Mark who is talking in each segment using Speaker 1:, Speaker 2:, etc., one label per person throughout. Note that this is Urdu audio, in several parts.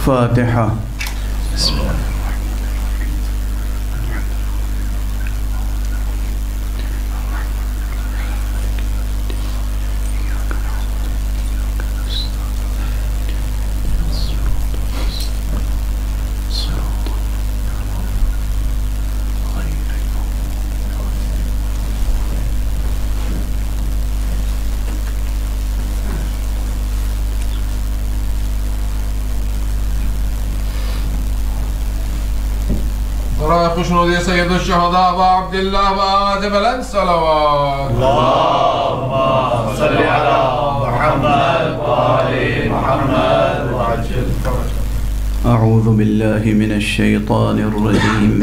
Speaker 1: فاتحہ. بسم اللہ.
Speaker 2: خوشنودی سید الشہداء ابا عبداللہ واجب الصلوات.
Speaker 3: اللهم صل على محمد وآل محمد وعجل فرجهم.
Speaker 1: اعوذ باللہ من الشیطان الرجیم.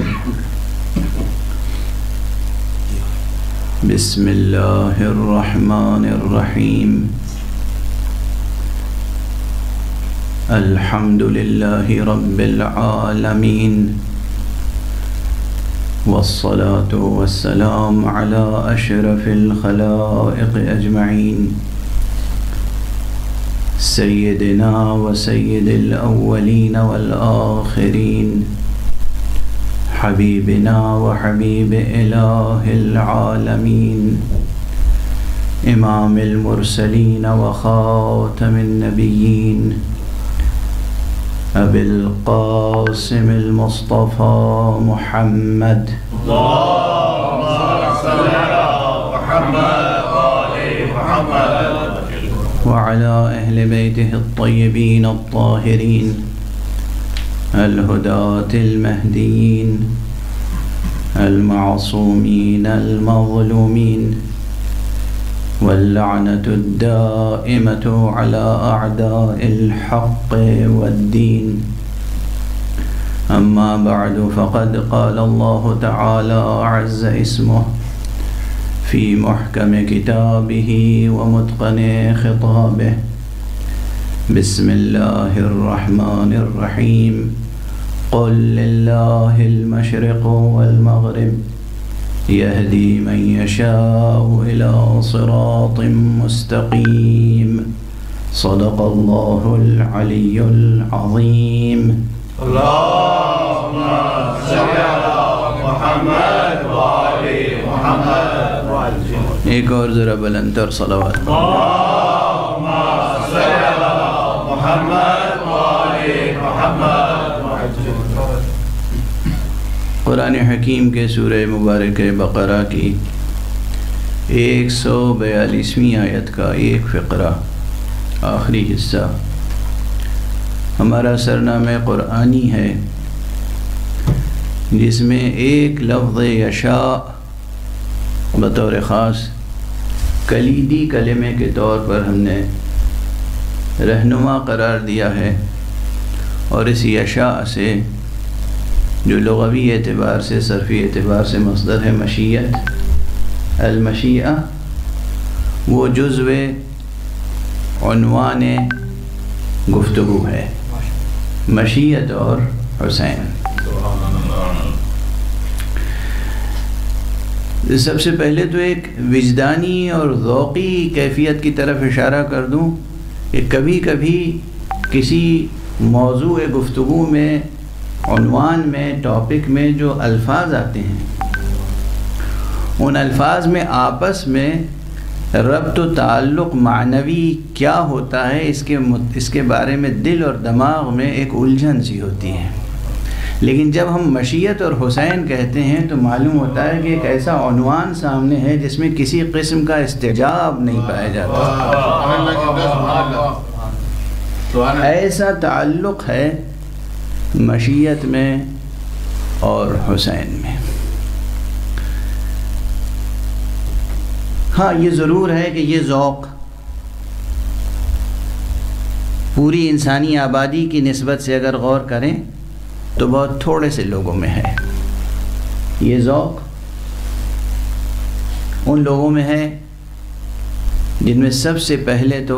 Speaker 1: بسم اللہ الرحمن الرحیم. الحمد للہ رب العالمین والصلاة والسلام على أشرف الخلائق أجمعين سيدنا وسيد الأولين والآخرين حبيبنا وحبيب إله العالمين إمام المرسلين وخاتم النبيين أبي القاسم المصطفى محمد.
Speaker 3: اللهم صل على محمد وآل محمد
Speaker 1: وعلى أهل بيته الطيبين الطاهرين الهداة المهديين المعصومين المظلومين واللعنة الدائمة على أعداء الحق والدين. أما بعد فقد قال الله تعالى عز اسمه في محكم كتابه ومتقن خطابه. بسم الله الرحمن الرحيم. قل لله المشرق والمغرب يهدي من يشاء إلى صراط مستقيم. صدق الله العلي العظيم.
Speaker 3: اللهم صل على محمد وآل محمد وعجل.
Speaker 1: ایک اور ذرا بلندتر صلوات.
Speaker 3: اللهم صل على محمد وآل محمد وعجل.
Speaker 1: قرآن حکیم کے سورہ مبارک بقرہ کی 142ویں آیت کا ایک فقرہ آخری حصہ ہمارا سرنامہ قرآنی ہے، جس میں ایک لفظ یشاء بطور خاص کلیدی کلمے کے طور پر ہم نے رہنما قرار دیا ہے، اور اس یشاء سے جو لغوی اعتبار سے صرفی اعتبار سے مصدر ہے مشیت، المشیعہ وہ جزو عنوان گفتگو ہے، مشیت اور حسین. سب سے پہلے تو ایک وجدانی اور ذوقی کیفیت کی طرف اشارہ کر دوں کہ کبھی کبھی کسی موضوع گفتگو میں، عنوان میں، ٹاپک میں جو الفاظ آتے ہیں، ان الفاظ میں آپس میں ربط و تعلق معنوی کیا ہوتا ہے، اس کے بارے میں دل اور دماغ میں ایک الجھن سی ہوتی ہے. لیکن جب ہم مشیت اور حسین کہتے ہیں تو معلوم ہوتا ہے کہ ایک ایسا عنوان سامنے ہے جس میں کسی قسم کا استجاب نہیں پایا جاتا. ایسا تعلق ہے مشیت میں اور حسین میں. ہاں یہ ضرور ہے کہ یہ ذوق پوری انسانی آبادی کی نسبت سے اگر غور کریں تو بہت تھوڑے سے لوگوں میں ہے. یہ ذوق ان لوگوں میں ہے جن میں سب سے پہلے تو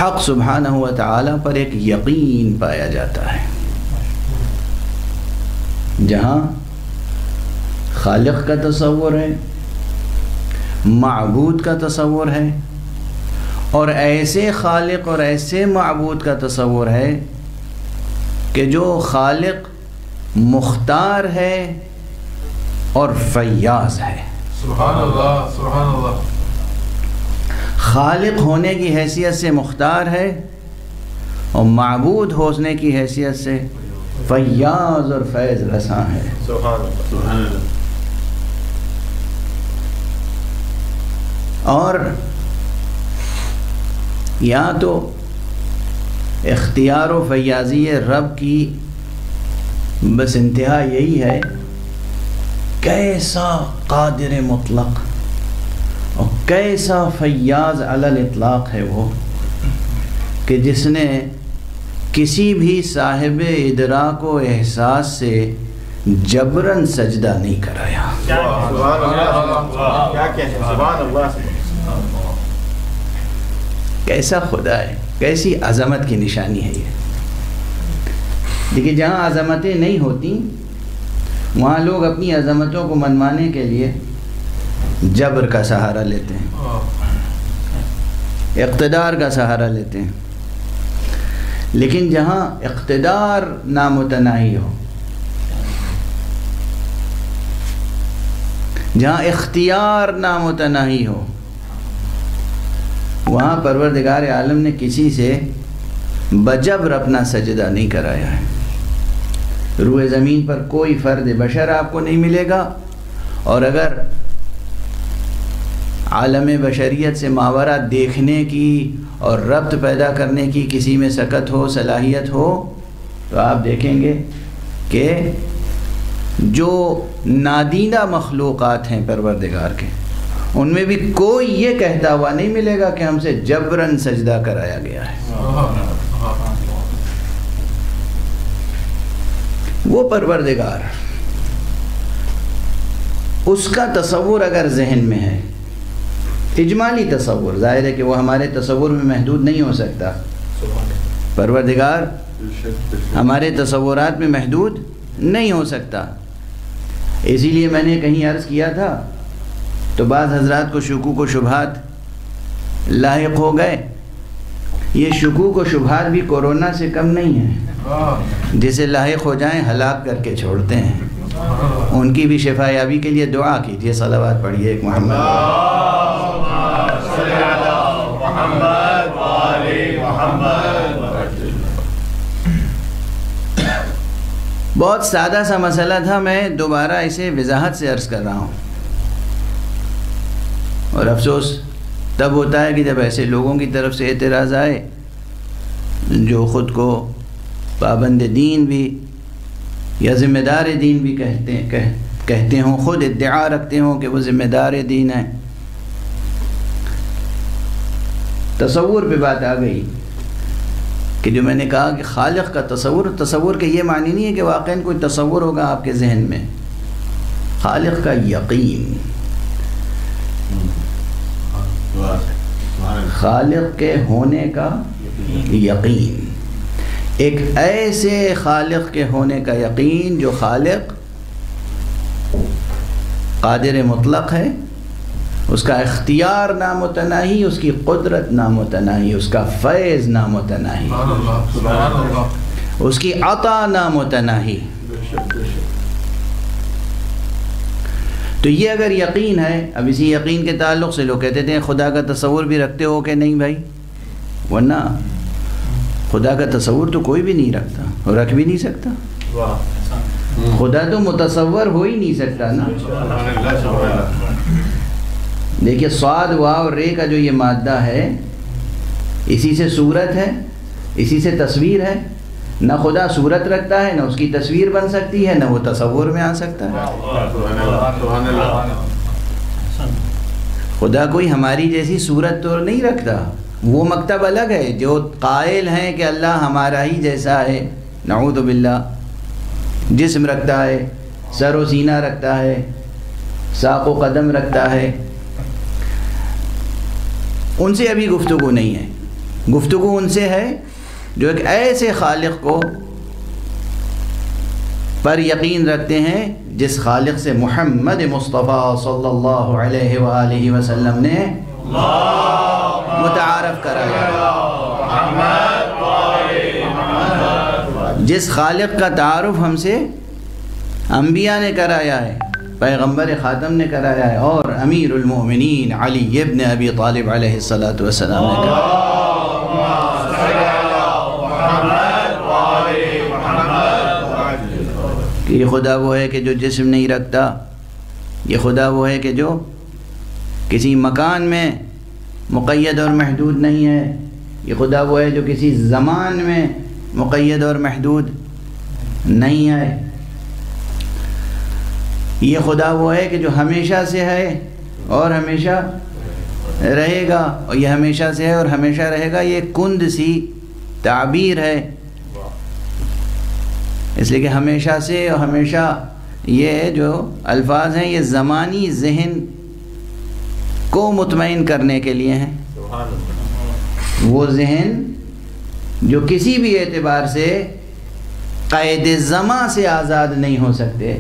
Speaker 1: حق سبحانہ و تعالی پر ایک یقین پایا جاتا ہے. جہاں خالق کا تصور ہے، معبود کا تصور ہے، اور ایسے خالق اور ایسے معبود کا تصور ہے کہ جو خالق مختار ہے اور فیاض ہے.
Speaker 2: سبحان اللہ سبحان اللہ.
Speaker 1: خالق ہونے کی حیثیت سے مختار ہے اور معبود ہونے کی حیثیت سے فیاض اور فیض رساں ہے.
Speaker 3: سبحان اللہ سبحان اللہ.
Speaker 1: اور یا تو اختیار و فیاضی رب کی بس انتہا یہی ہے، کیسا قادر مطلق اور کیسا فیاض علی الاطلاق ہے وہ، کہ جس نے کسی بھی صاحب ادراک و احساس سے جبراً سجدہ نہیں کرایا. کیسا خدا ہے، کیسی عظمت کی نشانی ہے یہ. دیکھیے جہاں عظمتیں نہیں ہوتی وہاں لوگ اپنی عظمتوں کو منوانے کے لیے جبر کا سہارا لیتے ہیں، اقتدار کا سہارا لیتے ہیں. لیکن جہاں اقتدار نامتناہی ہو، جہاں اختیار نامتناہی ہو، وہاں پروردگار عالم نے کسی سے بجبر اپنا سجدہ نہیں کرایا ہے. روئے زمین پر کوئی فرد بشر آپ کو نہیں ملے گا، اور اگر عالم بشریت سے ماورا دیکھنے کی اور ربط پیدا کرنے کی کسی میں سکت ہو، صلاحیت ہو، تو آپ دیکھیں گے کہ جو نادیدہ مخلوقات ہیں پروردگار کے، ان میں بھی کوئی یہ کہتا ہوا نہیں ملے گا کہ ہم سے جبراً سجدہ کرایا گیا ہے. وہ پروردگار، اس کا تصور اگر ذہن میں ہے، اجمالی تصور، ظاہر ہے کہ وہ ہمارے تصور میں محدود نہیں ہو سکتا. پروردگار ہمارے تصورات میں محدود نہیں ہو سکتا. اسی لیے میں نے کہیں عرض کیا تھا تو بعض حضرات کو شکوک و شبہات لاحق ہو گئے. یہ شکوک و شبہات بھی کورونا سے کم نہیں ہیں، جسے لاحق ہو جائیں ہلاک کر کے چھوڑتے ہیں. ان کی بھی شفا یابی کے لیے دعا کیجیے، صلوات پڑھیے ایک محمد. بہت سادہ سا مسئلہ تھا، میں دوبارہ اسے وضاحت سے عرض کر رہا ہوں. اور افسوس تب ہوتا ہے کہ جب ایسے لوگوں کی طرف سے اعتراض آئے جو خود کو پابند دین بھی یا ذمہ دار دین بھی کہتے ہوں، خود ادعا رکھتے ہوں کہ وہ ذمہ دار دین ہیں. تصور پہ بات آ گئی کہ جو میں نے کہا کہ خالق کا تصور کے یہ معنی نہیں ہے کہ واقعاً کوئی تصور ہوگا آپ کے ذہن میں. خالق کا یقین، خالق کے ہونے کا یقین، ایک ایسے خالق کے ہونے کا یقین جو خالق قادر مطلق ہے، اس کا اختیار نامتناہی، اس کی قدرت نامتناہی، اس کا فیض نامتناہی، اس کی عطا نامتناہی. تو یہ اگر یقین ہے، اب اسی یقین کے تعلق سے لوگ کہتے تھے خدا کا تصور بھی رکھتے ہو کہ نہیں بھائی؟ ورنہ خدا کا تصور تو کوئی بھی نہیں رکھتا اور رکھ بھی نہیں سکتا. خدا تو متصور ہو ہی نہیں سکتا نا. دیکھیے صاد واو رے کا جو یہ مادہ ہے، اسی سے صورت ہے، اسی سے تصویر ہے. نہ خدا صورت رکھتا ہے، نہ اس کی تصویر بن سکتی ہے، نہ وہ تصور میں آ سکتا ہے. خدا کوئی ہماری جیسی صورت تو نہیں رکھتا. وہ مکتب الگ ہے جو قائل ہیں کہ اللہ ہمارا ہی جیسا ہے، نعوذ باللہ. جسم رکھتا ہے، سر و سینہ رکھتا ہے، ساق و قدم رکھتا ہے. ان سے ابھی گفتگو نہیں ہے. گفتگو ان سے ہے جو ایک ایسے خالق کو پر یقین رکھتے ہیں جس خالق سے محمد مصطفیٰ صلی اللہ علیہ وآلہ وسلم نے متعارف کرایا، جس خالق کا تعارف ہم سے انبیاء نے کرایا ہے، پیغمبر خاتم نے کرایا ہے، اور امیر المومنین علی ابن ابی طالب علیہ السلام نے کرایا۔ کہ یہ خدا وہ ہے کہ جو جسم نہیں رکھتا، یہ خدا وہ ہے کہ جو کسی مکان میں مقید اور محدود نہیں ہے، یہ خدا وہ ہے جو کسی زمان میں مقید اور محدود نہیں ہے، یہ خدا وہ ہے کہ جو ہمیشہ سے ہے اور ہمیشہ رہے گا، اور یہ ہمیشہ سے ہے اور ہمیشہ رہے گا، یہ کند سی تعبیر ہے، اس لیے کہ ہمیشہ سے اور ہمیشہ یہ جو الفاظ ہیں یہ زمانی ذہن کو مطمئن کرنے کے لیے ہیں۔ وہ ذہن جو کسی بھی اعتبار سے قید زمان سے آزاد نہیں ہو سکتے،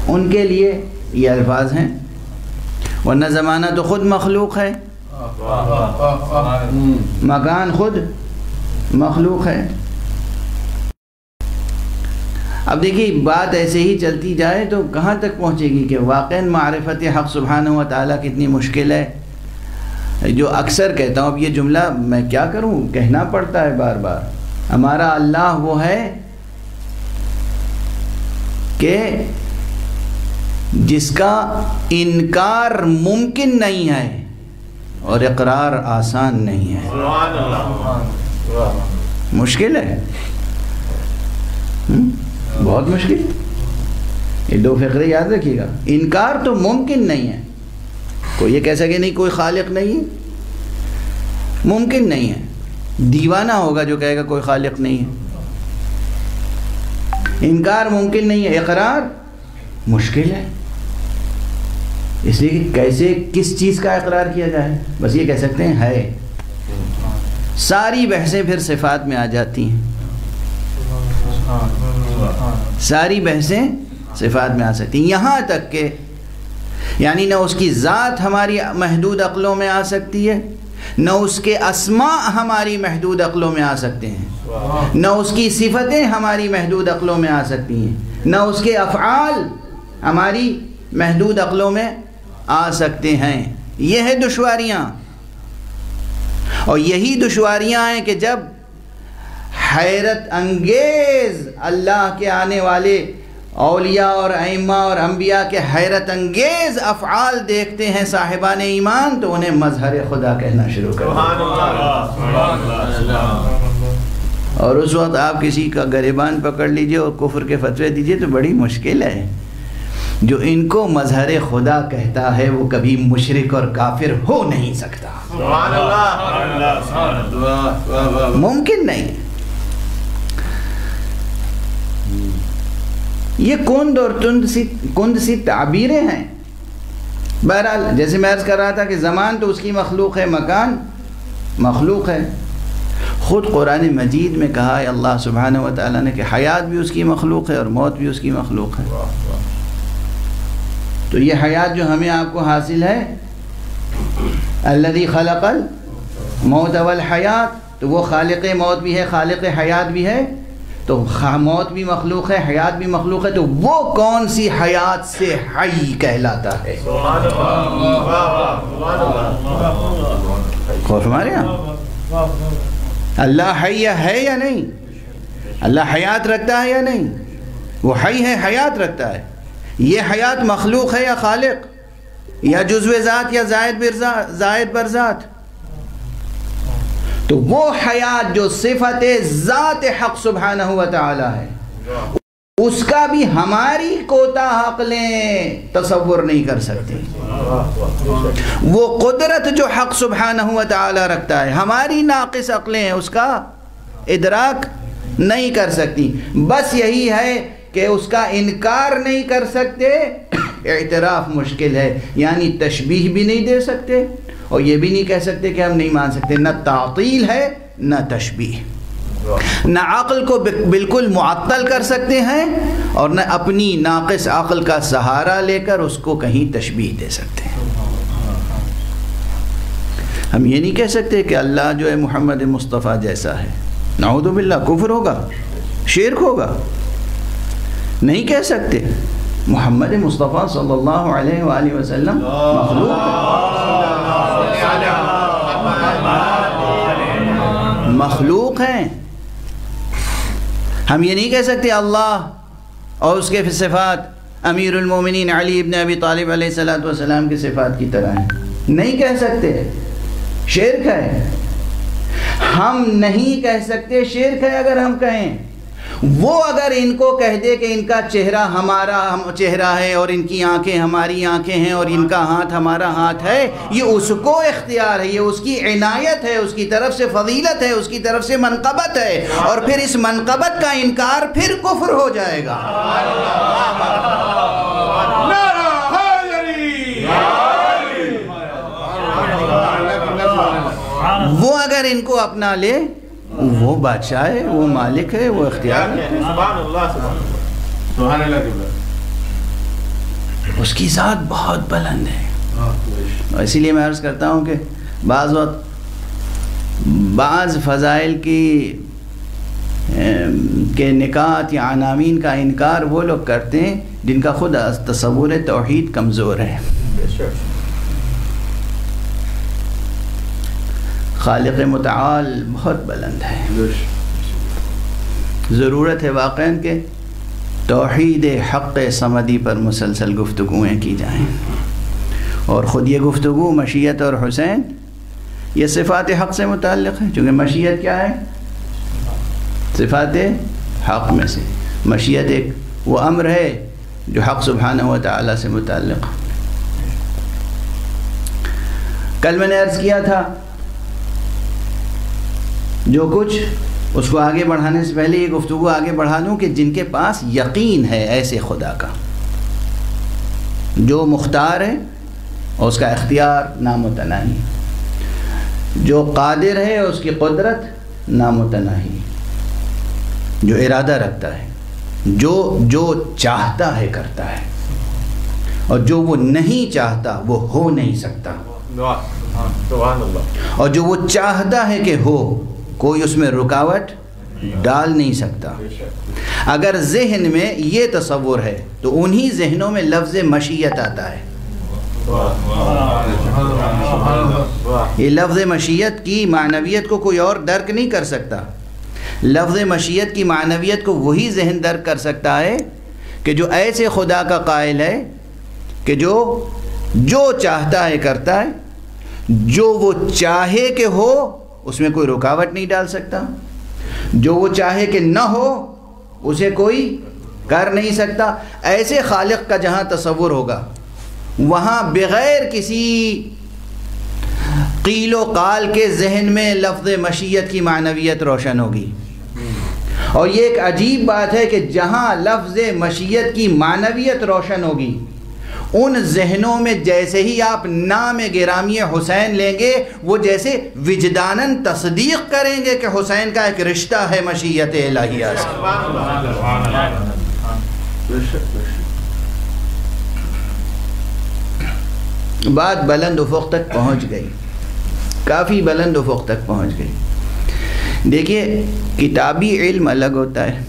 Speaker 1: ان کے لیے یہ الفاظ ہیں، ورنہ زمانہ تو خود مخلوق ہے، مکان خود مخلوق ہے۔ اب دیکھیے بات ایسے ہی چلتی جائے تو کہاں تک پہنچے گی کہ واقعاً معرفت حق سبحانہ و تعالیٰ کتنی مشکل ہے۔ جو اکثر کہتا ہوں، اب یہ جملہ میں کیا کروں، کہنا پڑتا ہے بار بار، ہمارا اللہ وہ ہے کہ جس کا انکار ممکن نہیں ہے اور اقرار آسان نہیں ہے۔ مشکل ہے، بہت مشکل۔ یہ دو فقرے یاد رکھیے گا، انکار تو ممکن نہیں ہے، کوئی یہ کہہ سکے نہیں کوئی خالق نہیں ہے، ممکن نہیں ہے، دیوانہ ہوگا جو کہے گا کوئی خالق نہیں ہے۔ انکار ممکن نہیں ہے، اقرار مشکل ہے، اس لیے کہ کیسے کس چیز کا اقرار کیا جائے، بس یہ کہہ سکتے ہیں ہے۔ ساری بحثیں پھر صفات میں آ جاتی ہیں، ساری بحثیں صفات میں آ سکتی ہیں، یہاں تک کہ یعنی نہ اس کی ذات ہماری محدود عقلوں میں آ سکتی ہے، نہ اس کے اسماء ہماری محدود عقلوں میں آ سکتے ہیں، نہ اس کی صفتیں ہماری محدود عقلوں میں آ سکتی ہیں، نہ اس کے افعال ہماری محدود عقلوں میں آ سکتے ہیں۔ یہ ہے دشواریاں، اور یہی دشواریاں ہیں کہ جب حیرت انگیز اللہ کے آنے والے اولیاء اور ائمہ اور انبیاء کے حیرت انگیز افعال دیکھتے ہیں صاحبان ایمان، تو انہیں مظہر خدا کہنا شروع کر دیں، اور اس وقت آپ کسی کا گریبان پکڑ لیجئے اور کفر کے فتوے دیجئے تو بڑی مشکل ہے۔ جو ان کو مظہر خدا کہتا ہے وہ کبھی مشرک اور کافر ہو نہیں سکتا، ممکن نہیں۔ یہ کند اور کند سی تعبیریں ہیں۔ بہرحال جیسے میں عرض کر رہا تھا کہ زمان تو اس کی مخلوق ہے، مکان مخلوق ہے۔ خود قرآن مجید میں کہا ہے اللہ سبحانہ و تعالیٰ نے کہ حیات بھی اس کی مخلوق ہے اور موت بھی اس کی مخلوق ہے۔ تو یہ حیات جو ہمیں آپ کو حاصل ہے، الذی خلق الموت والحیات، تو وہ خالق موت بھی ہے، خالق حیات بھی ہے، تو موت بھی مخلوق ہے، حیات بھی مخلوق ہے، تو وہ کون سی حیات سے حی کہلاتا ہے؟ خوف ہمارے یہاں اللہ حی ہے یا نہیں؟ اللہ حیات رکھتا ہے یا نہیں؟ وہ حی ہے، حیات رکھتا ہے۔ یہ حیات مخلوق ہے یا خالق، یا جزو ذات یا زائد بر ذات؟ تو وہ حیات جو صفت ذات حق سبحانہ و تعالی ہے، اس کا بھی ہماری کوتاہ عقلیں تصور نہیں کر سکتی۔ وہ قدرت جو حق سبحانہ و تعالی رکھتا ہے، ہماری ناقص عقلیں اس کا ادراک نہیں کر سکتی۔ بس یہی ہے کہ اس کا انکار نہیں کر سکتے، اعتراف مشکل ہے، یعنی تشبیہ بھی نہیں دے سکتے اور یہ بھی نہیں کہہ سکتے کہ ہم نہیں مان سکتے۔ نہ تعطیل ہے نہ تشبیہ، نہ عقل کو بالکل معطل کر سکتے ہیں اور نہ اپنی ناقص عقل کا سہارا لے کر اس کو کہیں تشبیہ دے سکتے ہیں۔ ہم یہ نہیں کہہ سکتے کہ اللہ جو ہے محمد مصطفیٰ جیسا ہے، نعوذ باللہ، کفر ہوگا، شرک ہوگا. نہیں کہہ سکتے. محمد مصطفیٰ صلی اللہ علیہ وآلہ وسلم مخلوق ہیں، مخلوق ہیں. ہم یہ نہیں کہہ سکتے اللہ اور اس کے صفات امیر المومنین علی ابن ابی طالب علیہ السلام کے صفات کی طرح ہیں. نہیں کہہ سکتے، شرک ہے. ہم نہیں کہہ سکتے شرک ہے. اگر ہم کہیں، وہ اگر ان کو کہہ دے کہ ان کا چہرہ ہمارا چہرہ ہے اور ان کی آنکھیں ہماری آنکھیں ہیں اور ان کا ہاتھ ہمارا ہاتھ ہے، یہ اس کو اختیار ہے، یہ اس کی عنایت ہے، اس کی طرف سے فضیلت ہے، اس کی طرف سے منقبت ہے، اور پھر اس منقبت کا انکار پھر کفر ہو جائے گا. وہ اگر ان کو اپنا لے، وہ بادشاہ ہے، وہ مالک ہے، وہ اختیار ہے. اس کی ذات بہت بلند ہے. اسی لیے میں عرض کرتا ہوں کہ بعض وقت بعض فضائل کے نکات یا عناوین کا انکار وہ لوگ کرتے ہیں جن کا خود تصور توحید کمزور ہے. خالق متعال بہت بلند ہے. ضرورت ہے واقعاً کہ توحید حق صمدی پر مسلسل گفتگویں کی جائیں، اور خود یہ گفتگو مشیت اور حسین یہ صفات حق سے متعلق ہے. چونکہ مشیت کیا ہے؟ صفات حق میں سے. مشیت ایک وہ امر ہے جو حق سبحانہ و تعالی سے متعلق. کل میں نے عرض کیا تھا جو کچھ اس کو آگے بڑھانے سے پہلے یہ گفتگو آگے بڑھا لوں کہ جن کے پاس یقین ہے ایسے خدا کا، جو مختار ہے اور اس کا اختیار نامتناہی، جو قادر ہے اور اس کی قدرت نامتناہی، جو ارادہ رکھتا ہے، جو چاہتا ہے کرتا ہے، اور جو وہ نہیں چاہتا وہ ہو نہیں سکتا، اور جو وہ چاہتا ہے کہ ہو کوئی اس میں رکاوٹ ڈال نہیں سکتا. اگر ذہن میں یہ تصور ہے تو انہی ذہنوں میں لفظ مشیت آتا ہے. یہ لفظ مشیت کی معنویت کو کوئی اور درک نہیں کر سکتا. لفظ مشیت کی معنویت کو وہی ذہن درک کر سکتا ہے کہ جو ایسے خدا کا قائل ہے کہ جو چاہتا ہے کرتا ہے، جو وہ چاہے کہ ہو اس میں کوئی رکاوٹ نہیں ڈال سکتا، جو وہ چاہے کہ نہ ہو اسے کوئی کر نہیں سکتا. ایسے خالق کا جہاں تصور ہوگا وہاں بغیر کسی قیل و قال کے ذہن میں لفظ مشیت کی معنویت روشن ہوگی. اور یہ ایک عجیب بات ہے کہ جہاں لفظ مشیت کی معنویت روشن ہوگی ان ذہنوں میں جیسے ہی آپ نام گرامی حسین لیں گے وہ جیسے وجداناً تصدیق کریں گے کہ حسین کا ایک رشتہ ہے مشیت الہیہ سے. بات بلند افق تک پہنچ گئی، کافی بلند افق تک پہنچ گئی. دیکھیے کتابی علم الگ ہوتا ہے،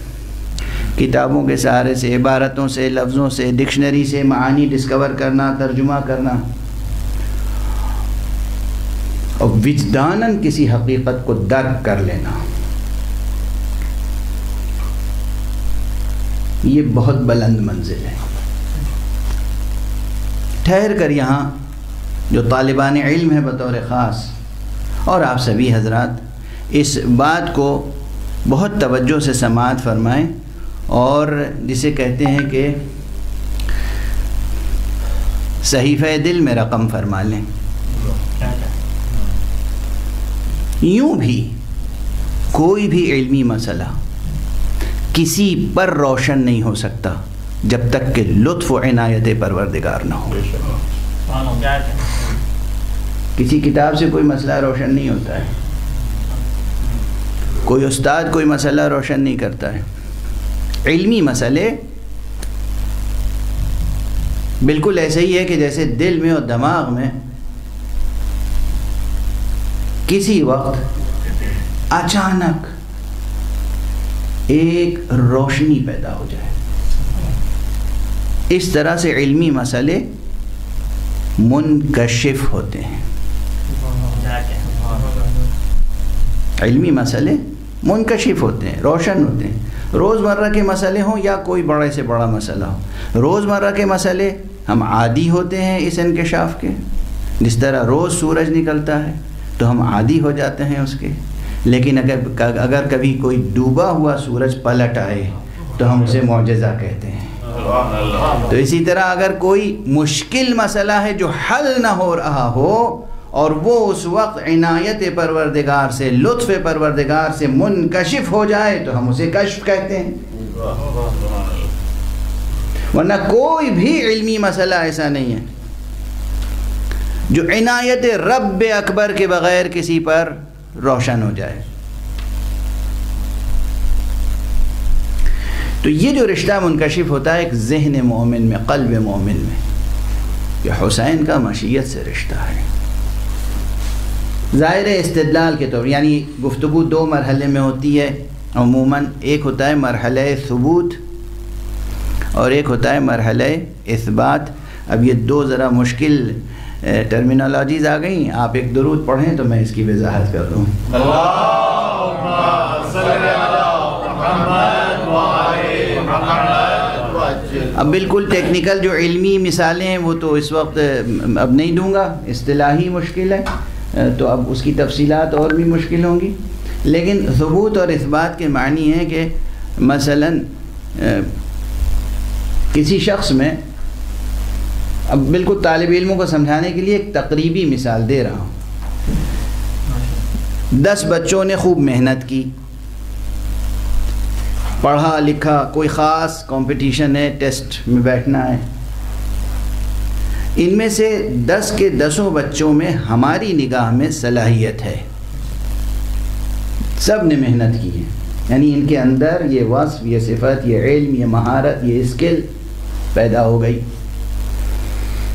Speaker 1: کتابوں کے سہارے سے، عبارتوں سے، لفظوں سے، ڈکشنری سے معانی ڈسکور کرنا، ترجمہ کرنا، اور وجداناً کسی حقیقت کو درک کر لینا، یہ بہت بلند منزل ہے. ٹھہر کر یہاں جو طالبان علم ہے بطور خاص اور آپ سبھی حضرات اس بات کو بہت توجہ سے سماعت فرمائیں، اور جسے کہتے ہیں کہ صحیفہ دل میں رقم فرما لیں. یوں بھی کوئی بھی علمی مسئلہ کسی پر روشن نہیں ہو سکتا جب تک کہ لطف و عنایت پروردگار نہ ہو. کسی کتاب سے کوئی مسئلہ روشن نہیں ہوتا ہے، کوئی استاد کوئی مسئلہ روشن نہیں کرتا ہے. علمی مسئلے بالکل ایسے ہی ہے کہ جیسے دل میں اور دماغ میں کسی وقت اچانک ایک روشنی پیدا ہو جائے. اس طرح سے علمی مسئلے منکشف ہوتے ہیں. علمی مسئلے منکشف ہوتے ہیں، روشن ہوتے ہیں. روزمرہ کے مسئلے ہوں یا کوئی بڑے سے بڑا مسئلہ ہو، روزمرہ کے مسئلے ہم عادی ہوتے ہیں اس انکشاف کے. جس طرح روز سورج نکلتا ہے تو ہم عادی ہو جاتے ہیں اس کے. لیکن اگر کبھی کوئی ڈوبا ہوا سورج پلٹ آئے تو ہم اسے معجزہ کہتے ہیں. تو اسی طرح اگر کوئی مشکل مسئلہ ہے جو حل نہ ہو رہا ہو اور وہ اس وقت عنایت پروردگار سے، لطف پروردگار سے منکشف ہو جائے تو ہم اسے کشف کہتے ہیں. ورنہ کوئی بھی علمی مسئلہ ایسا نہیں ہے جو عنایت رب اکبر کے بغیر کسی پر روشن ہو جائے. تو یہ جو رشتہ منکشف ہوتا ہے ایک ذہن مومن میں، قلب مومن میں، یہ حسین کا مشیت سے رشتہ ہے. ظاہر استدلال کے طور، یعنی گفتگو دو مرحلے میں ہوتی ہے عموماً. ایک ہوتا ہے مرحلہ ثبوت اور ایک ہوتا ہے مرحلہ اثبات. اب یہ دو ذرا مشکل ٹرمینالوجیز آ گئیں. آپ ایک درود پڑھیں تو میں اس کی وضاحت کر دوں.
Speaker 3: اللہم صلی علی محمد وآل محمد.
Speaker 1: اب بالکل ٹیکنیکل جو علمی مثالیں ہیں وہ تو اس وقت اب نہیں دوں گا، اصطلاحی مشکل ہے تو اب اس کی تفصیلات اور بھی مشکل ہوں گی. لیکن ثبوت اور اثبات کے معنی ہے کہ مثلاً کسی شخص میں، اب بالکل طالب علموں کو سمجھانے کے لیے ایک تقریبی مثال دے رہا ہوں. 10 بچوں نے خوب محنت کی، پڑھا لکھا، کوئی خاص کمپٹیشن ہے، ٹیسٹ میں بیٹھنا ہے. ان میں سے 10 کے 10 بچوں میں ہماری نگاہ میں صلاحیت ہے، سب نے محنت کی ہے. یعنی ان کے اندر یہ وصف، یہ صفت، یہ علم، یہ مہارت، یہ اسکل پیدا ہو گئی،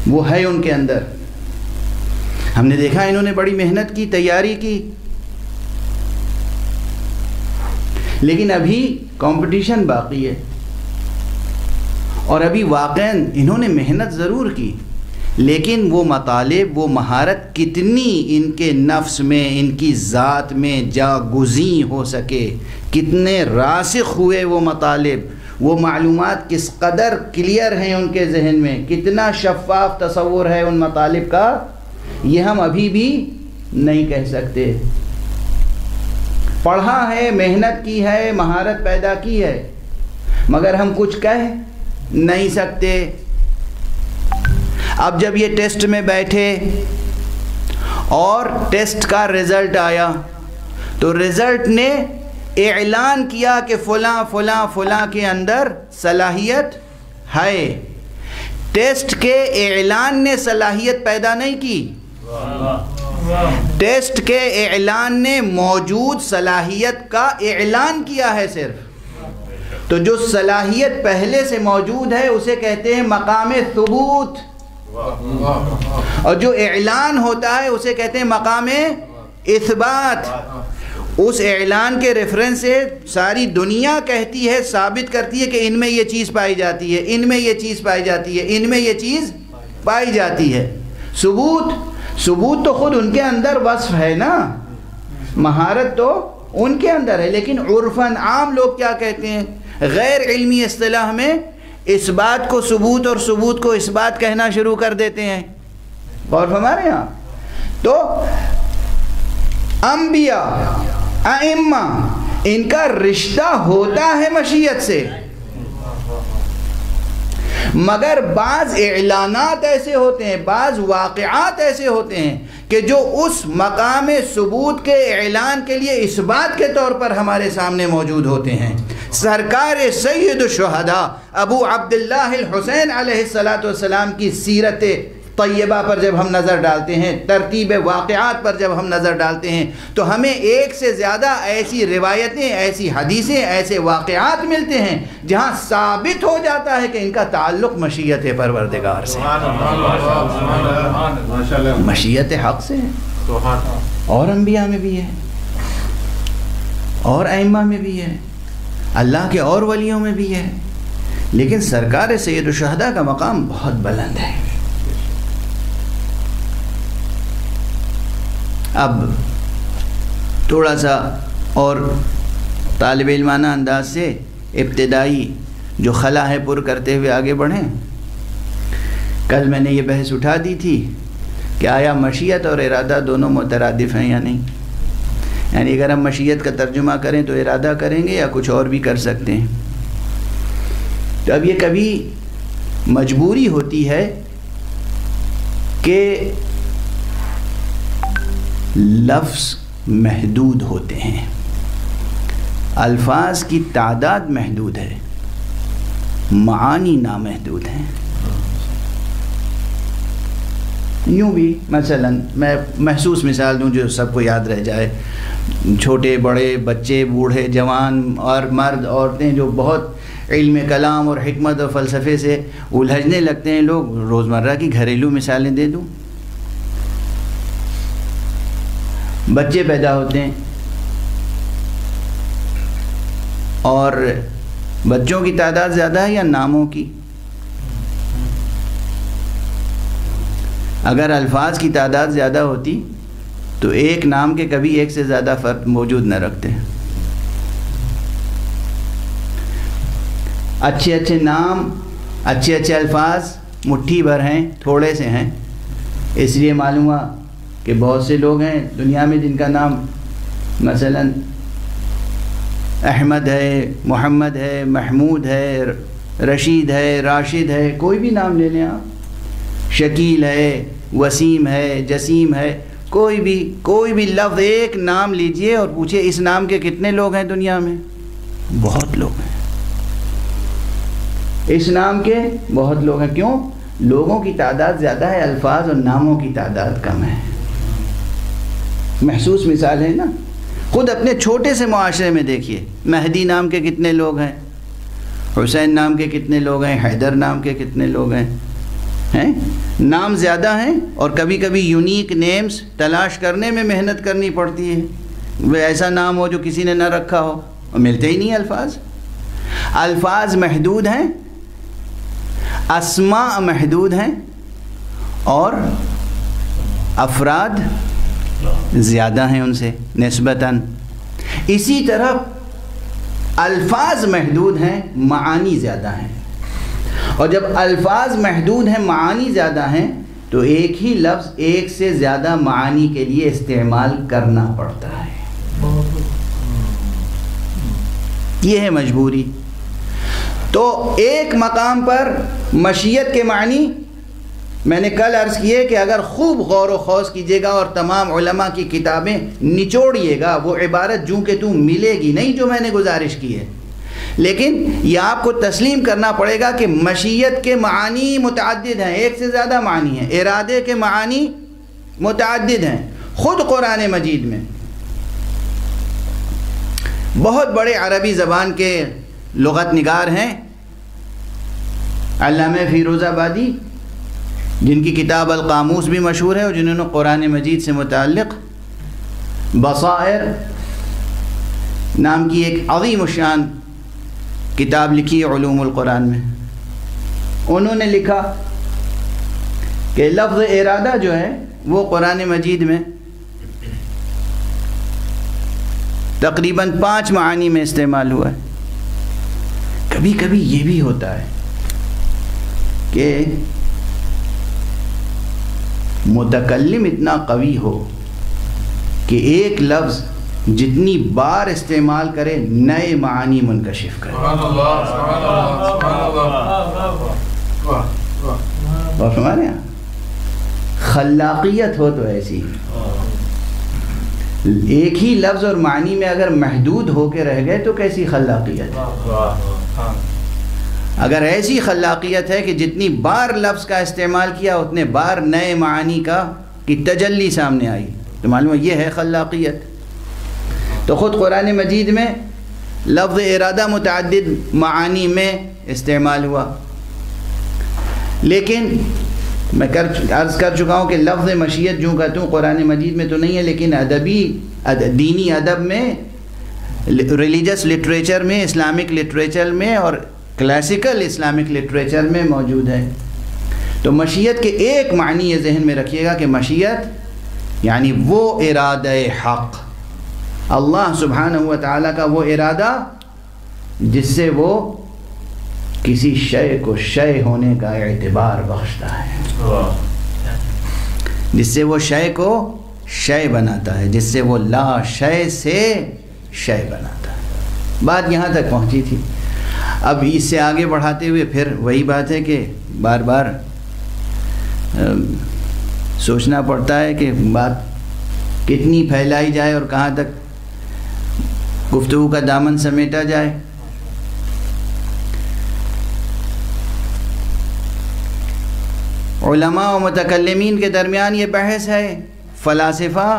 Speaker 1: وہ ہے ان کے اندر. ہم نے دیکھا انہوں نے بڑی محنت کی، تیاری کی، لیکن ابھی کمپٹیشن باقی ہے. اور ابھی واقعاً انہوں نے محنت ضرور کی، لیکن وہ مطالب، وہ مہارت کتنی ان کے نفس میں، ان کی ذات میں جاگزیں ہو سکے، کتنے راسخ ہوئے وہ مطالب، وہ معلومات کس قدر کلیئر ہیں ان کے ذہن میں، کتنا شفاف تصور ہے ان مطالب کا، یہ ہم ابھی بھی نہیں کہہ سکتے. پڑھا ہے، محنت کی ہے، مہارت پیدا کی ہے، مگر ہم کچھ کہہ نہیں سکتے. اب جب یہ ٹیسٹ میں بیٹھے اور ٹیسٹ کا رزلٹ آیا تو رزلٹ نے اعلان کیا کہ فلاں فلاں فلاں کے اندر صلاحیت ہے. ٹیسٹ کے اعلان نے صلاحیت پیدا نہیں کی، ٹیسٹ کے اعلان نے موجود صلاحیت کا اعلان کیا ہے صرف. تو جو صلاحیت پہلے سے موجود ہے اسے کہتے ہیں مقام ثبوت، اور جو اعلان ہوتا ہے اسے کہتے ہیں مقام اثبات. اس اعلان کے ریفرنس سے ساری دنیا کہتی ہے، ثابت کرتی ہے کہ ان میں یہ چیز پائی جاتی ہے، ان میں یہ چیز پائی جاتی ہے، ان میں یہ چیز پائی جاتی ہے. ثبوت تو خود ان کے اندر وصف ہے نا، مہارت تو ان کے اندر ہے. لیکن عرفاً عام لوگ کیا کہتے ہیں؟ غیر علمی اصطلاح میں اس بات کو ثبوت اور ثبوت کو اس بات کہنا شروع کر دیتے ہیں. اور ہمارے یہاں تو انبیاء، ائمہ، ان کا رشتہ ہوتا ہے مشیت سے، مگر بعض اعلانات ایسے ہوتے ہیں، بعض واقعات ایسے ہوتے ہیں کہ جو اس مقام ثبوت کے اعلان کے لیے اس بات کے طور پر ہمارے سامنے موجود ہوتے ہیں. سرکار سید الشہداء ابو عبداللہ الحسین علیہ السلام کی سیرت طیبہ پر جب ہم نظر ڈالتے ہیں، ترتیب واقعات پر جب ہم نظر ڈالتے ہیں، تو ہمیں ایک سے زیادہ ایسی روایتیں، ایسی حدیثیں، ایسے واقعات ملتے ہیں جہاں ثابت ہو جاتا ہے کہ ان کا تعلق مشیت پروردگار سے، مشیت حق سے ہے. اور انبیاء میں بھی ہے، اور ائمہ میں بھی ہے، اللہ کے اور ولیوں میں بھی ہے، لیکن سرکار سید الشہداء کا مقام بہت بلند ہے۔ اب تھوڑا سا اور طالب علمانہ انداز سے ابتدائی جو خلا ہے پر کرتے ہوئے آگے بڑھیں۔ کل میں نے یہ بحث اٹھا دی تھی کہ آیا مشیت اور ارادہ دونوں مترادف ہیں یا نہیں، یعنی اگر ہم مشیت کا ترجمہ کریں تو ارادہ کریں گے یا کچھ اور بھی کر سکتے ہیں۔ تو اب یہ کبھی مجبوری ہوتی ہے کہ لفظ محدود ہوتے ہیں، الفاظ کی تعداد محدود ہے، معانی نامحدود ہیں۔ یوں بھی مثلا میں محسوس مثال دوں جو سب کو یاد رہ جائے، چھوٹے بڑے بچے بوڑھے جوان اور مرد عورتیں جو بہت علم کلام اور حکمت اور فلسفے سے الجھنے لگتے ہیں، لوگ روزمرہ کی گھریلو مثالیں دے دوں۔ بچے پیدا ہوتے ہیں اور بچوں کی تعداد زیادہ ہے یا ناموں کی؟ اگر الفاظ کی تعداد زیادہ ہوتی تو ایک نام کے کبھی ایک سے زیادہ فرد موجود نہ رکھتے۔ اچھے اچھے نام، اچھے اچھے الفاظ مٹھی بھر ہیں، تھوڑے سے ہیں، اس لیے معلوم ہوا کہ بہت سے لوگ ہیں دنیا میں جن کا نام مثلا احمد ہے، محمد ہے، محمود ہے، رشید ہے، راشد ہے، کوئی بھی نام لے لیں آپ، شکیل ہے، وسیم ہے، جسیم ہے، کوئی بھی لفظ ایک نام لیجئے اور پوچھئے اس نام کے کتنے لوگ ہیں دنیا میں؟ بہت لوگ ہیں۔ اس نام کے بہت لوگ ہیں، کیوں؟ لوگوں کی تعداد زیادہ ہے، الفاظ اور ناموں کی تعداد کم ہے۔ محسوس مثال ہے نا، خود اپنے چھوٹے سے معاشرے میں دیکھیے، مہدی نام کے کتنے لوگ ہیں، حسین نام کے کتنے لوگ ہیں، حیدر نام کے کتنے لوگ ہیں؟ نام زیادہ ہیں اور کبھی کبھی یونیک نیمز تلاش کرنے میں محنت کرنی پڑتی ہے، وہ ایسا نام ہو جو کسی نے نہ رکھا ہو، اور ملتے ہی نہیں الفاظ محدود ہیں، اسماء محدود ہیں اور افراد زیادہ ہیں ان سے نسبتاً۔ اسی طرح الفاظ محدود ہیں، معانی زیادہ ہیں، اور جب الفاظ محدود ہیں، معانی زیادہ ہیں، تو ایک ہی لفظ ایک سے زیادہ معانی کے لیے استعمال کرنا پڑتا ہے۔ یہ ہے مجبوری۔ تو ایک مقام پر مشیت کے معنی میں نے کل عرض کیے کہ اگر خوب غور و خوض کیجیے گا اور تمام علماء کی کتابیں نچوڑیے گا، وہ عبارت جوں کہ توں ملے گی نہیں جو میں نے گزارش کی ہے، لیکن یہ آپ کو تسلیم کرنا پڑے گا کہ مشیت کے معانی متعدد ہیں، ایک سے زیادہ معنی ہیں، ارادے کے معانی متعدد ہیں۔ خود قرآن مجید میں بہت بڑے عربی زبان کے لغت نگار ہیں، علامہ فیروز آبادی، جن کی کتاب القاموس بھی مشہور ہے، اور جنہوں نے قرآن مجید سے متعلق بصائر نام کی ایک عظیم الشان کتاب لکھی علوم القرآن میں۔ انہوں نے لکھا کہ لفظ ارادہ جو ہے وہ قرآن مجید میں تقریباً 5 معانی میں استعمال ہوا ہے۔ کبھی کبھی یہ بھی ہوتا ہے کہ متکلم اتنا قوی ہو کہ ایک لفظ جتنی بار استعمال کرے نئے معانی منکشف کرے۔ اور ہمارے یہاں خلاقیت ہو تو ایسی، ایک ہی لفظ اور معنی میں اگر محدود ہو کے رہ گئے تو کیسی خلاقیت ہے؟ اگر ایسی خلاقیت ہے کہ جتنی بار لفظ کا استعمال کیا اتنے بار نئے معانی کی تجلی سامنے آئی، تو معلوم ہے یہ ہے خلاقیت۔ تو خود قرآن مجید میں لفظ ارادہ متعدد معانی میں استعمال ہوا، لیکن میں عرض کر چکا ہوں کہ لفظ مشیت جو کہتا ہوں قرآن مجید میں تو نہیں ہے، لیکن دینی ادب میں، ریلیجس لٹریچر میں، اسلامک لٹریچر میں اور کلاسیکل اسلامک لٹریچر میں موجود ہے۔ تو مشیت کے ایک معنی یہ ذہن میں رکھیے گا کہ مشیت یعنی وہ ارادہ حق، اللہ سبحانہ و تعالیٰ کا وہ ارادہ جس سے وہ کسی شے کو شے ہونے کا اعتبار بخشتا ہے، جس سے وہ شے کو شے بناتا ہے، جس سے وہ لا شے سے شے بناتا ہے۔ بات یہاں تک پہنچی تھی۔ اب اس سے آگے بڑھاتے ہوئے پھر وہی بات ہے کہ بار بار سوچنا پڑتا ہے کہ بات کتنی پھیلائی جائے اور کہاں تک گفتگو کا دامن سمیٹا جائے۔ علماء و متکلمین کے درمیان یہ بحث ہے، فلاسفہ،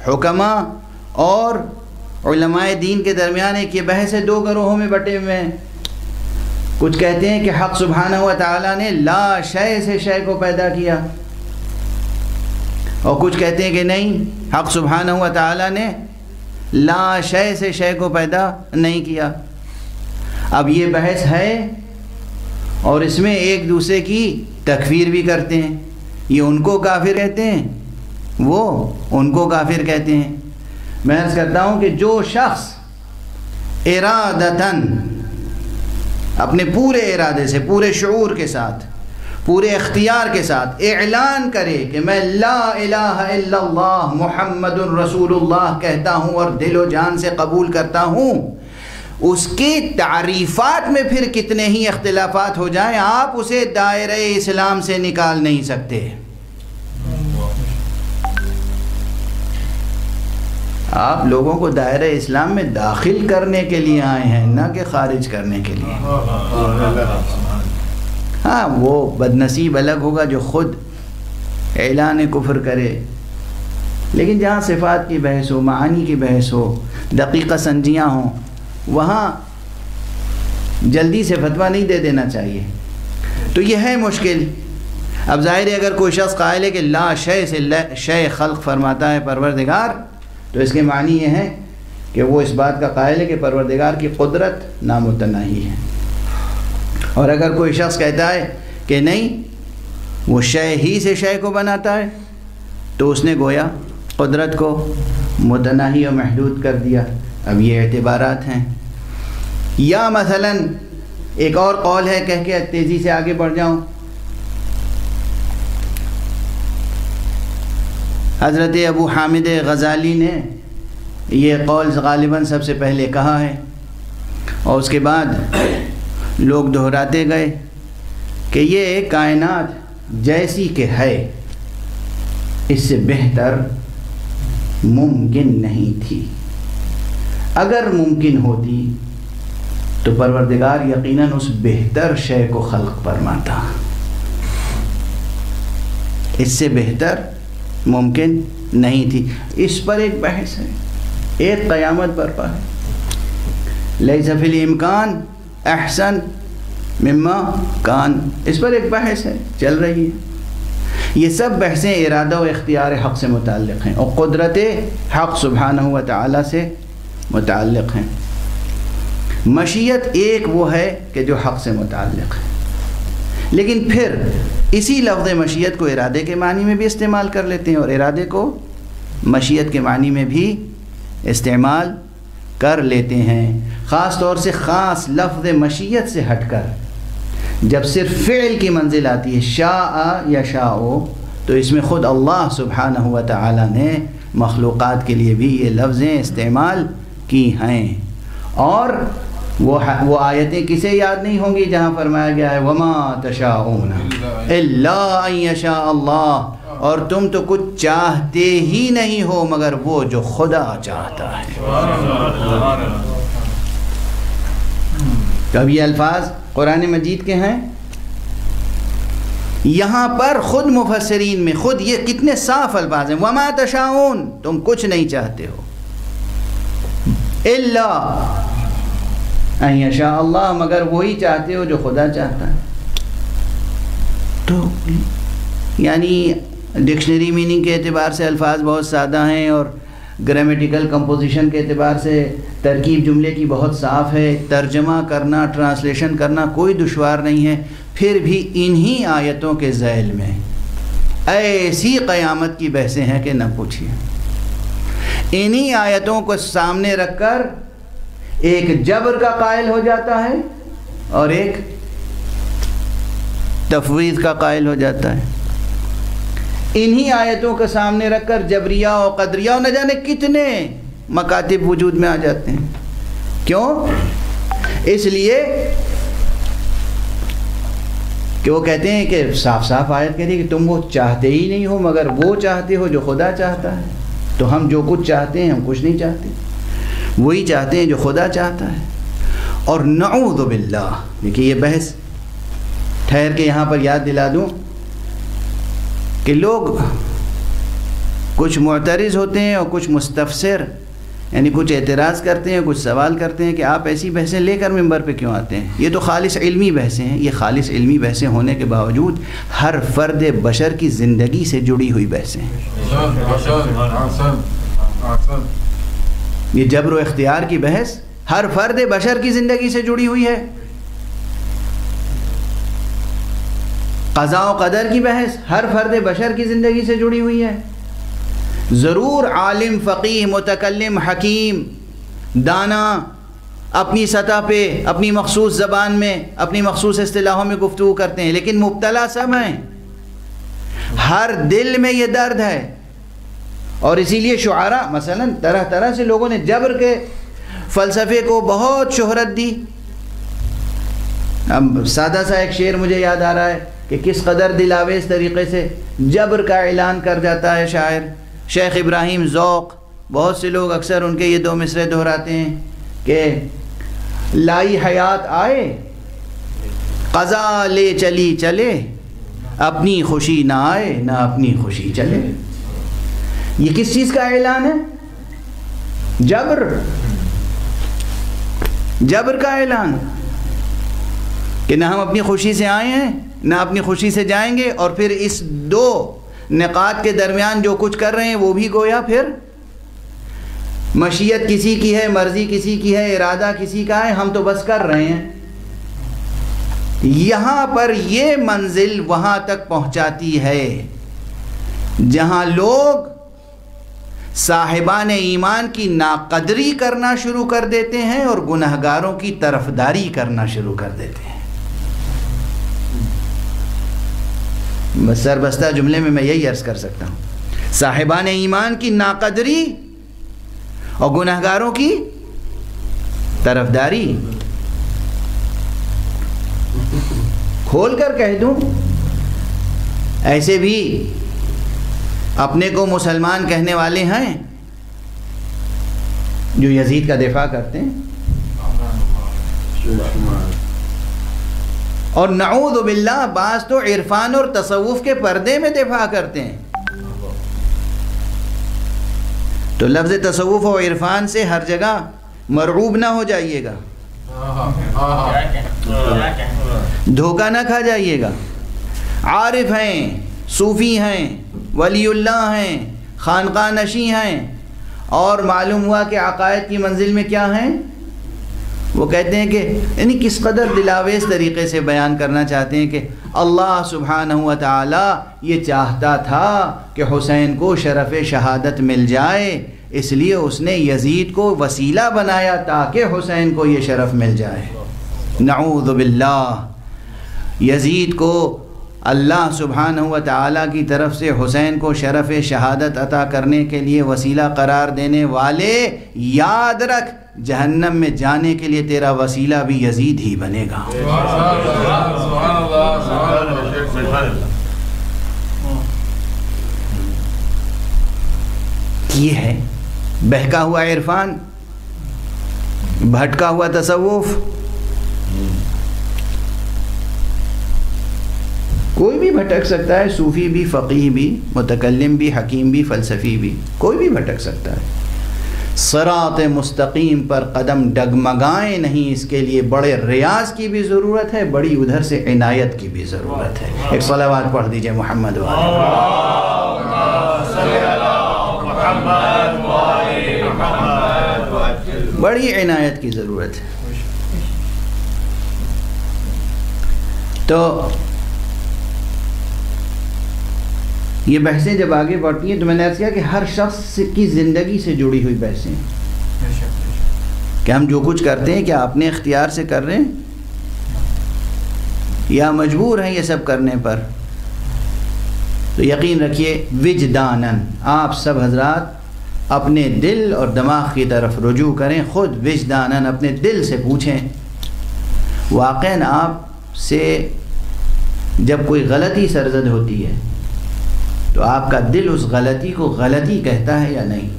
Speaker 1: حکماء اور علماء دین کے درمیان ایک یہ بحث ہے، دو گروہوں میں بٹے ہوئے ہیں۔ کچھ کہتے ہیں کہ حق سبحانہ و تعالیٰ نے لا شے سے شے کو پیدا کیا، اور کچھ کہتے ہیں کہ نہیں، حق سبحانہ و تعالیٰ نے لا شے سے شے کو پیدا نہیں کیا۔ اب یہ بحث ہے اور اس میں ایک دوسرے کی تکفیر بھی کرتے ہیں، یہ ان کو کافر کہتے ہیں، وہ ان کو کافر کہتے ہیں۔ میں عرض کرتا ہوں کہ جو شخص ارادتاً اپنے پورے ارادے سے، پورے شعور کے ساتھ، پورے اختیار کے ساتھ اعلان کرے کہ میں لا الہ الا اللہ محمد رسول اللہ کہتا ہوں اور دل و جان سے قبول کرتا ہوں، اس کی تعریفات میں پھر کتنے ہی اختلافات ہو جائیں، آپ اسے دائرہ اسلام سے نکال نہیں سکتے۔ آپ لوگوں کو دائرہ اسلام میں داخل کرنے کے لیے آئے ہیں، نہ کہ خارج کرنے کے لیے۔ ہاں، وہ بدنصیب الگ ہوگا جو خود اعلان کفر کرے، لیکن جہاں صفات کی بحث ہو، معانی کی بحث ہو، دقیقہ سنجیاں ہوں، وہاں جلدی سے فتویٰ نہیں دے دینا چاہیے۔ تو یہ ہے مشکل۔ اب ظاہر ہے اگر کوئی شخص قائل ہے کہ لا شے سے شے خلق فرماتا ہے پروردگار، تو اس کے معنی یہ ہے کہ وہ اس بات کا قائل ہے کہ پروردگار کی قدرت نامتناہی ہے۔ اور اگر کوئی شخص کہتا ہے کہ نہیں، وہ شے ہی سے شے کو بناتا ہے، تو اس نے گویا قدرت کو متناہی اور محدود کر دیا۔ اب یہ اعتبارات ہیں۔ یا مثلا ایک اور قول ہے، کہہ کے تیزی سے آگے بڑھ جاؤں، حضرت ابو حامد غزالی نے یہ قول غالباً سب سے پہلے کہا ہے، اور اس کے بعد لوگ دہراتے گئے کہ یہ کائنات جیسی کہ ہے اس سے بہتر ممکن نہیں تھی۔ اگر ممکن ہوتی تو پروردگار یقیناً اس بہتر شے کو خلق فرماتا، اس سے بہتر ممکن نہیں تھی۔ اس پر ایک بحث ہے، ایک قیامت برپا ہے، لیس فی الامکان احسن مما کان، اس پر ایک بحث ہے، چل رہی ہے۔ یہ سب بحثیں ارادہ و اختیار حق سے متعلق ہیں اور قدرت حق سبحانہ و تعالی سے متعلق ہیں۔ مشیت ایک وہ ہے کہ جو حق سے متعلق ہے، لیکن پھر اسی لفظ مشیت کو ارادے کے معنی میں بھی استعمال کر لیتے ہیں اور ارادے کو مشیت کے معنی میں بھی استعمال کر لیتے ہیں۔ خاص طور سے خاص لفظ مشیت سے ہٹ کر جب صرف فعل کی منزل آتی ہے، شاء یشاء، تو اس میں خود اللہ سبحانہ و تعالی نے مخلوقات کے لیے بھی یہ لفظیں استعمال کی ہیں۔ اور وہ آیتیں کسے یاد نہیں ہوں گی جہاں فرمایا گیا ہے وَمَا تَشَاءُونَ إِلَّا أَن يَشَاءَ اللَّهُ، اور تم تو کچھ چاہتے ہی نہیں ہو مگر وہ جو خدا چاہتا ہے۔ تو اب یہ الفاظ قرآن مجید کے ہیں، یہاں پر خود مفسرین میں خود یہ کتنے صاف الفاظ ہیں، وَمَا تَشَاءُونَ، تم کچھ نہیں چاہتے ہو، إِلَّا أَن يَشَاءَ اللَّهُ، مگر وہی چاہتے ہو جو خدا چاہتا ہے۔ تو یعنی ڈکشنری میننگ کے اعتبار سے الفاظ بہت سادہ ہیں اور گرامیٹیکل کمپوزیشن کے اعتبار سے ترکیب جملے کی بہت صاف ہے، ترجمہ کرنا، ٹرانسلیشن کرنا کوئی دشوار نہیں ہے، پھر بھی انہی آیتوں کے ذیل میں ایسی قیامت کی بحثیں ہیں کہ نہ پوچھیے۔ انہی آیتوں کو سامنے رکھ کر ایک جبر کا قائل ہو جاتا ہے اور ایک تفویض کا قائل ہو جاتا ہے۔ انہی آیتوں کے سامنے رکھ کر جبریہ و قدریہ و نہ جانے کتنے مکاتب وجود میں آ جاتے ہیں۔ کیوں؟ اس لیے کہ وہ کہتے ہیں کہ صاف صاف آیت کہتی ہے کہ تم وہ چاہتے ہی نہیں ہو مگر وہ چاہتے ہو جو خدا چاہتا ہے، تو ہم جو کچھ چاہتے ہیں ہم کچھ نہیں چاہتے، وہی چاہتے ہیں جو خدا چاہتا ہے۔ اور نعوذ باللہ، دیکھیے یہ بحث ٹھہر کے یہاں پر یاد دلا دوں کہ لوگ کچھ معترض ہوتے ہیں اور کچھ مستفسر، یعنی کچھ اعتراض کرتے ہیں، کچھ سوال کرتے ہیں کہ آپ ایسی بحثیں لے کر ممبر پہ کیوں آتے ہیں؟ یہ تو خالص علمی بحثیں ہیں۔ یہ خالص علمی بحثیں ہونے کے باوجود ہر فرد بشر کی زندگی سے جڑی ہوئی بحثیں ہیں۔ یہ جبر و اختیار کی بحث ہر فرد بشر کی زندگی سے جڑی ہوئی ہے۔ قضاء و قدر کی بحث ہر فرد بشر کی زندگی سے جڑی ہوئی ہے۔ ضرور عالم، فقیہ، متکلم، حکیم، دانا اپنی سطح پہ اپنی مخصوص زبان میں اپنی مخصوص اصطلاحوں میں گفتگو کرتے ہیں، لیکن مبتلا سب ہیں۔ ہر دل میں یہ درد ہے، اور اسی لیے شعراء مثلا طرح طرح سے لوگوں نے جبر کے فلسفے کو بہت شہرت دی۔ اب سادہ سا ایک شعر مجھے یاد آ رہا ہے کہ کس قدر دلاویز طریقے سے جبر کا اعلان کر جاتا ہے شاعر شیخ ابراہیم ذوق۔ بہت سے لوگ اکثر ان کے یہ دو مصرے دہراتے ہیں کہ لائی حیات آئے قضا لے چلی چلے، اپنی خوشی نہ آئے نہ اپنی خوشی چلے۔ یہ کس چیز کا اعلان ہے؟ جبر کا اعلان، کہ نہ ہم اپنی خوشی سے آئے ہیں نہ اپنی خوشی سے جائیں گے، اور پھر اس دو نقاط کے درمیان جو کچھ کر رہے ہیں وہ بھی گویا پھر مشیت کسی کی ہے، مرضی کسی کی ہے، ارادہ کسی کا ہے، ہم تو بس کر رہے ہیں۔ یہاں پر یہ منزل وہاں تک پہنچاتی ہے جہاں لوگ صاحبان ایمان کی ناقدری کرنا شروع کر دیتے ہیں اور گنہگاروں کی طرفداری کرنا شروع کر دیتے ہیں۔ بس سربستہ جملے میں یہی عرض کر سکتا ہوں، صاحبان ایمان کی ناقدری اور گنہگاروں کی طرفداری۔ کھول کر کہہ دوں، ایسے بھی اپنے کو مسلمان کہنے والے ہیں جو یزید کا دفاع کرتے ہیں، اور نعوذ باللہ بعض تو عرفان اور تصوف کے پردے میں دفاع کرتے ہیں۔ تو لفظ تصوف و عرفان سے ہر جگہ مرعوب نہ ہو جائیے گا، دھوکہ نہ کھا جائیے گا۔ عارف ہیں، صوفی ہیں، ولی اللہ ہیں، خانقاہ نشیں ہیں، اور معلوم ہوا کہ عقائد کی منزل میں کیا ہیں؟ وہ کہتے ہیں کہ یعنی کس قدر دلاویز طریقے سے بیان کرنا چاہتے ہیں کہ اللہ سبحانہ و تعالی یہ چاہتا تھا کہ حسین کو شرف شہادت مل جائے، اس لیے اس نے یزید کو وسیلہ بنایا تاکہ حسین کو یہ شرف مل جائے۔ نعوذ باللہ، یزید کو اللہ سبحانہ و تعالیٰ کی طرف سے حسین کو شرف شہادت عطا کرنے کے لیے وسیلہ قرار دینے والے، یاد رکھ جہنم میں جانے کے لیے تیرا وسیلہ بھی یزید ہی بنے گا۔ یہ ہے بہکا ہوا عرفان، بھٹکا ہوا تصوف۔ کوئی بھی بھٹک سکتا ہے، صوفی بھی، فقیہ بھی، متکلم بھی، حکیم بھی، فلسفی بھی، کوئی بھی بھٹک سکتا ہے۔ صراط مستقیم پر قدم ڈگمگائیں نہیں، اس کے لیے بڑے ریاض کی بھی ضرورت ہے، بڑی ادھر سے عنایت کی بھی ضرورت ہے۔ ایک صلوات پڑھ دیجئے محمد بڑی عنایت کی ضرورت ہے۔ تو یہ بحثیں جب آگے بڑھتی ہیں تو میں نے عرض کیا کہ ہر شخص کی زندگی سے جڑی ہوئی بحثیں، کہ ہم جو کچھ کرتے ہیں کیا اپنے اختیار سے کر رہے ہیں یا مجبور ہیں یہ سب کرنے پر؟ تو یقین رکھیے وجداناً آپ سب حضرات اپنے دل اور دماغ کی طرف رجوع کریں، خود وجداناً اپنے دل سے پوچھیں واقعاً آپ سے جب کوئی غلطی سرزد ہوتی ہے تو آپ کا دل اس غلطی کو غلطی کہتا ہے یا نہیں؟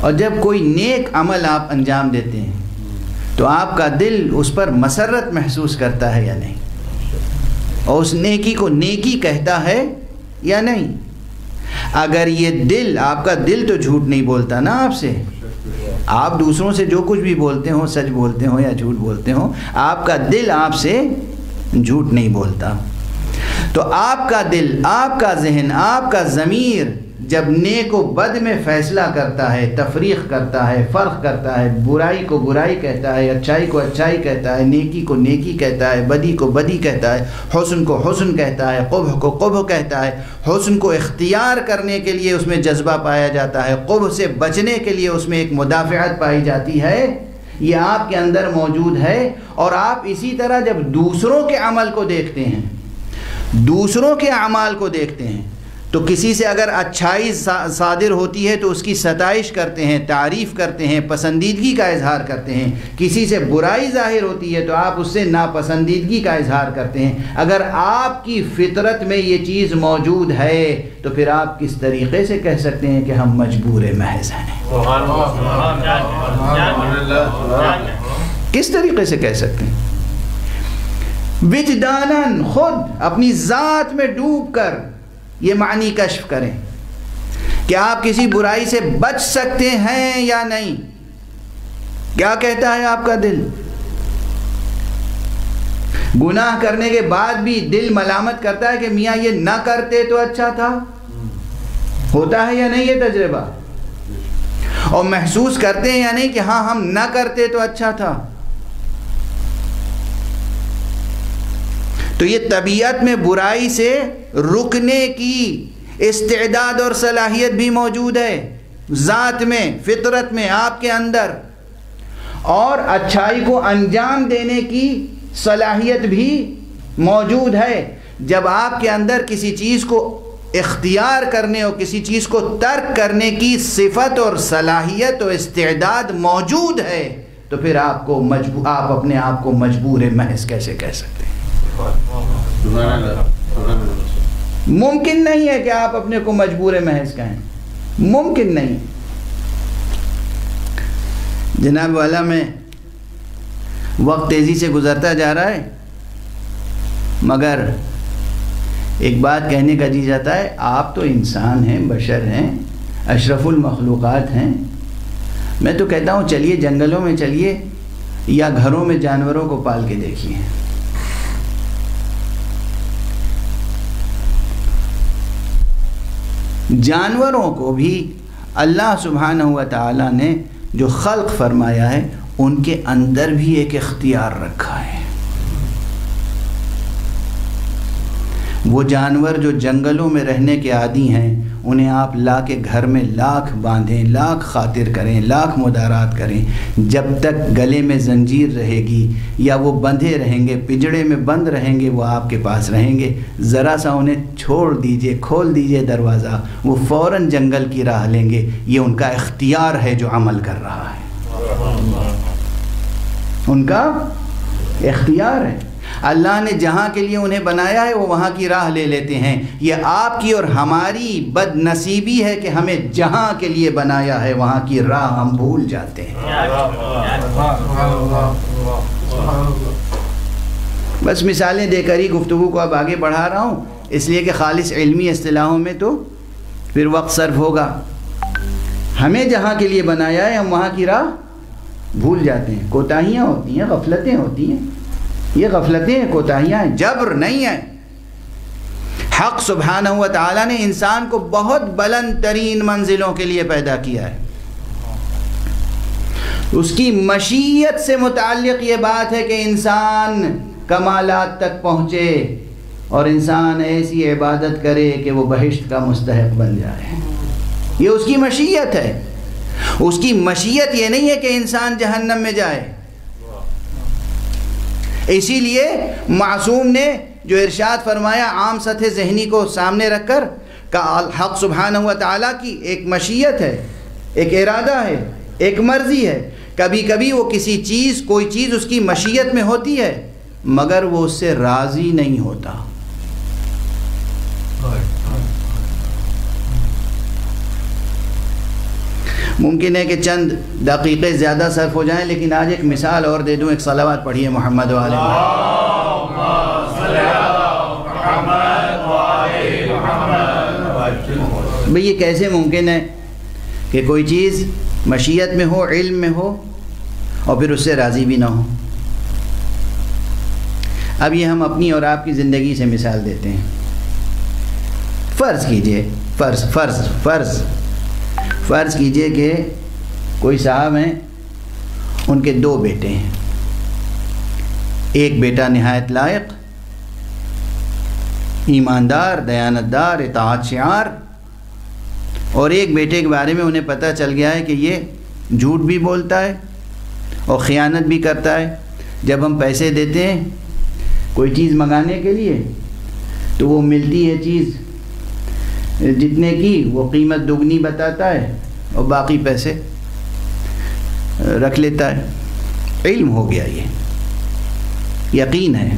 Speaker 1: اور جب کوئی نیک عمل آپ انجام دیتے ہیں تو آپ کا دل اس پر مسرت محسوس کرتا ہے یا نہیں؟ اور اس نیکی کو نیکی کہتا ہے یا نہیں؟ اگر یہ دل، آپ کا دل تو جھوٹ نہیں بولتا نا آپ سے، آپ دوسروں سے جو کچھ بھی بولتے ہوں، سچ بولتے ہوں یا جھوٹ بولتے ہوں، آپ کا دل آپ سے جھوٹ نہیں بولتا۔ تو آپ کا دل، آپ کا ذہن، آپ کا ضمیر جب نیک و بد میں فیصلہ کرتا ہے، تفریق کرتا ہے، فرق کرتا ہے، برائی کو برائی کہتا ہے، اچھائی کو اچھائی کہتا ہے، نیکی کو نیکی کہتا ہے، بدی کو بدی کہتا ہے، حسن کو حسن کہتا ہے، قبح کو قبح کہتا ہے، حسن کو اختیار کرنے کے لیے اس میں جذبہ پایا جاتا ہے، قبح سے بچنے کے لیے اس میں ایک مدافعت پائی جاتی ہے، یہ آپ کے اندر موجود ہے۔ اور آپ اسی طرح جب دوسروں کے عمل کو دیکھتے ہیں، دوسروں کے اعمال کو دیکھتے ہیں، تو کسی سے اگر اچھائی صادر ہوتی ہے تو اس کی ستائش کرتے ہیں، تعریف کرتے ہیں، پسندیدگی کا اظہار کرتے ہیں، کسی سے برائی ظاہر ہوتی ہے تو آپ اس سے ناپسندیدگی کا اظہار کرتے ہیں۔ اگر آپ کی فطرت میں یہ چیز موجود ہے تو پھر آپ کس طریقے سے کہہ سکتے ہیں کہ ہم مجبور محض ہیں؟ کس طریقے سے کہہ سکتے ہیں؟ وجداناً خود اپنی ذات میں ڈوب کر یہ معنی کشف کریں کہ آپ کسی برائی سے بچ سکتے ہیں یا نہیں۔ کیا کہتا ہے آپ کا دل؟ گناہ کرنے کے بعد بھی دل ملامت کرتا ہے کہ میاں یہ نہ کرتے تو اچھا تھا؟ ہوتا ہے یا نہیں یہ تجربہ؟ اور محسوس کرتے ہیں یا نہیں کہ ہاں ہم نہ کرتے تو اچھا تھا؟ تو یہ طبیعت میں برائی سے رکنے کی استعداد اور صلاحیت بھی موجود ہے، ذات میں، فطرت میں، آپ کے اندر، اور اچھائی کو انجام دینے کی صلاحیت بھی موجود ہے۔ جب آپ کے اندر کسی چیز کو اختیار کرنے اور کسی چیز کو ترک کرنے کی صفت اور صلاحیت اور استعداد موجود ہے تو پھر آپ اپنے آپ کو مجبور محض کیسے کہہ سکتے ہیں؟ ممکن نہیں ہے کہ آپ اپنے کو مجبور محض کہیں، ممکن نہیں۔ جناب والا میں وقت تیزی سے گزرتا جا رہا ہے، مگر ایک بات کہنے کا جی جاتا ہے، آپ تو انسان ہیں، بشر ہیں، اشرف المخلوقات ہیں۔ میں تو کہتا ہوں چلیے جنگلوں میں چلیے یا گھروں میں جانوروں کو پال کے دیکھیے، جانوروں کو بھی اللہ سبحانہ و تعالی نے جو خلق فرمایا ہے ان کے اندر بھی ایک اختیار رکھا ہے۔ وہ جانور جو جنگلوں میں رہنے کے عادی ہیں انہیں آپ لا کے گھر میں لاکھ باندھیں، لاکھ خاطر کریں، لاکھ مدارات کریں، جب تک گلے میں زنجیر رہے گی یا وہ بندھے رہیں گے، پنجڑے میں بند رہیں گے، وہ آپ کے پاس رہیں گے۔ ذرا سا انہیں چھوڑ دیجئے، کھول دیجئے دروازہ، وہ فوراً جنگل کی راہ لیں گے۔ یہ ان کا اختیار ہے جو عمل کر رہا ہے، ان کا اختیار ہے۔ اللہ نے جہاں کے لیے انہیں بنایا ہے وہ وہاں کی راہ لے لیتے ہیں۔ یہ آپ کی اور ہماری بد نصیبی ہے کہ ہمیں جہاں کے لیے بنایا ہے وہاں کی راہ ہم بھول جاتے ہیں۔ بس مثالیں دے کر ہی گفتگو کو اب آگے بڑھا رہا ہوں اس لیے کہ خالص علمی اصطلاحوں میں تو پھر وقت صرف ہوگا. ہمیں جہاں کے لیے بنایا ہے ہم وہاں کی راہ بھول جاتے ہیں. کوتاہیاں ہوتی ہیں، غفلتیں ہوتی ہیں. یہ غفلتیں ہیں، کوتاہیاں ہیں، جبر نہیں ہیں. حق سبحانہ و تعالیٰ نے انسان کو بہت بلند ترین منزلوں کے لیے پیدا کیا ہے. اس کی مشیت سے متعلق یہ بات ہے کہ انسان کمالات تک پہنچے اور انسان ایسی عبادت کرے کہ وہ بہشت کا مستحق بن جائے. یہ اس کی مشیت ہے. اس کی مشیت یہ نہیں ہے کہ انسان جہنم میں جائے. اسی لیے معصوم نے جو ارشاد فرمایا عام سطح ذہنی کو سامنے رکھ کر کہ حق سبحانہ و تعالیٰ کی ایک مشیت ہے، ایک ارادہ ہے، ایک مرضی ہے. کبھی کبھی وہ کسی چیز، کوئی چیز اس کی مشیت میں ہوتی ہے مگر وہ اس سے راضی نہیں ہوتا. ممکن ہے کہ چند دقیقے زیادہ صرف ہو جائیں، لیکن آج ایک مثال اور دے دوں. ایک صلوات پڑھیے محمد و آل محمد. بھئی یہ کیسے ممکن ہے کہ کوئی چیز مشیت میں ہو، علم میں ہو اور پھر اس سے راضی بھی نہ ہو؟ اب یہ ہم اپنی اور آپ کی زندگی سے مثال دیتے ہیں. فرض کیجئے، فرض کیجئے کہ کوئی صاحب ہیں، ان کے 2 بیٹے ہیں. ایک بیٹا نہایت لائق، ایماندار، دیانتدار، اطاعت شعار، اور ایک بیٹے کے بارے میں انہیں پتہ چل گیا ہے کہ یہ جھوٹ بھی بولتا ہے اور خیانت بھی کرتا ہے. جب ہم پیسے دیتے ہیں کوئی چیز منگانے کے لیے تو وہ ملتی ہے چیز جتنے کی وہ قیمت دگنی بتاتا ہے اور باقی پیسے رکھ لیتا ہے. علم ہو گیا، یہ یقین ہے.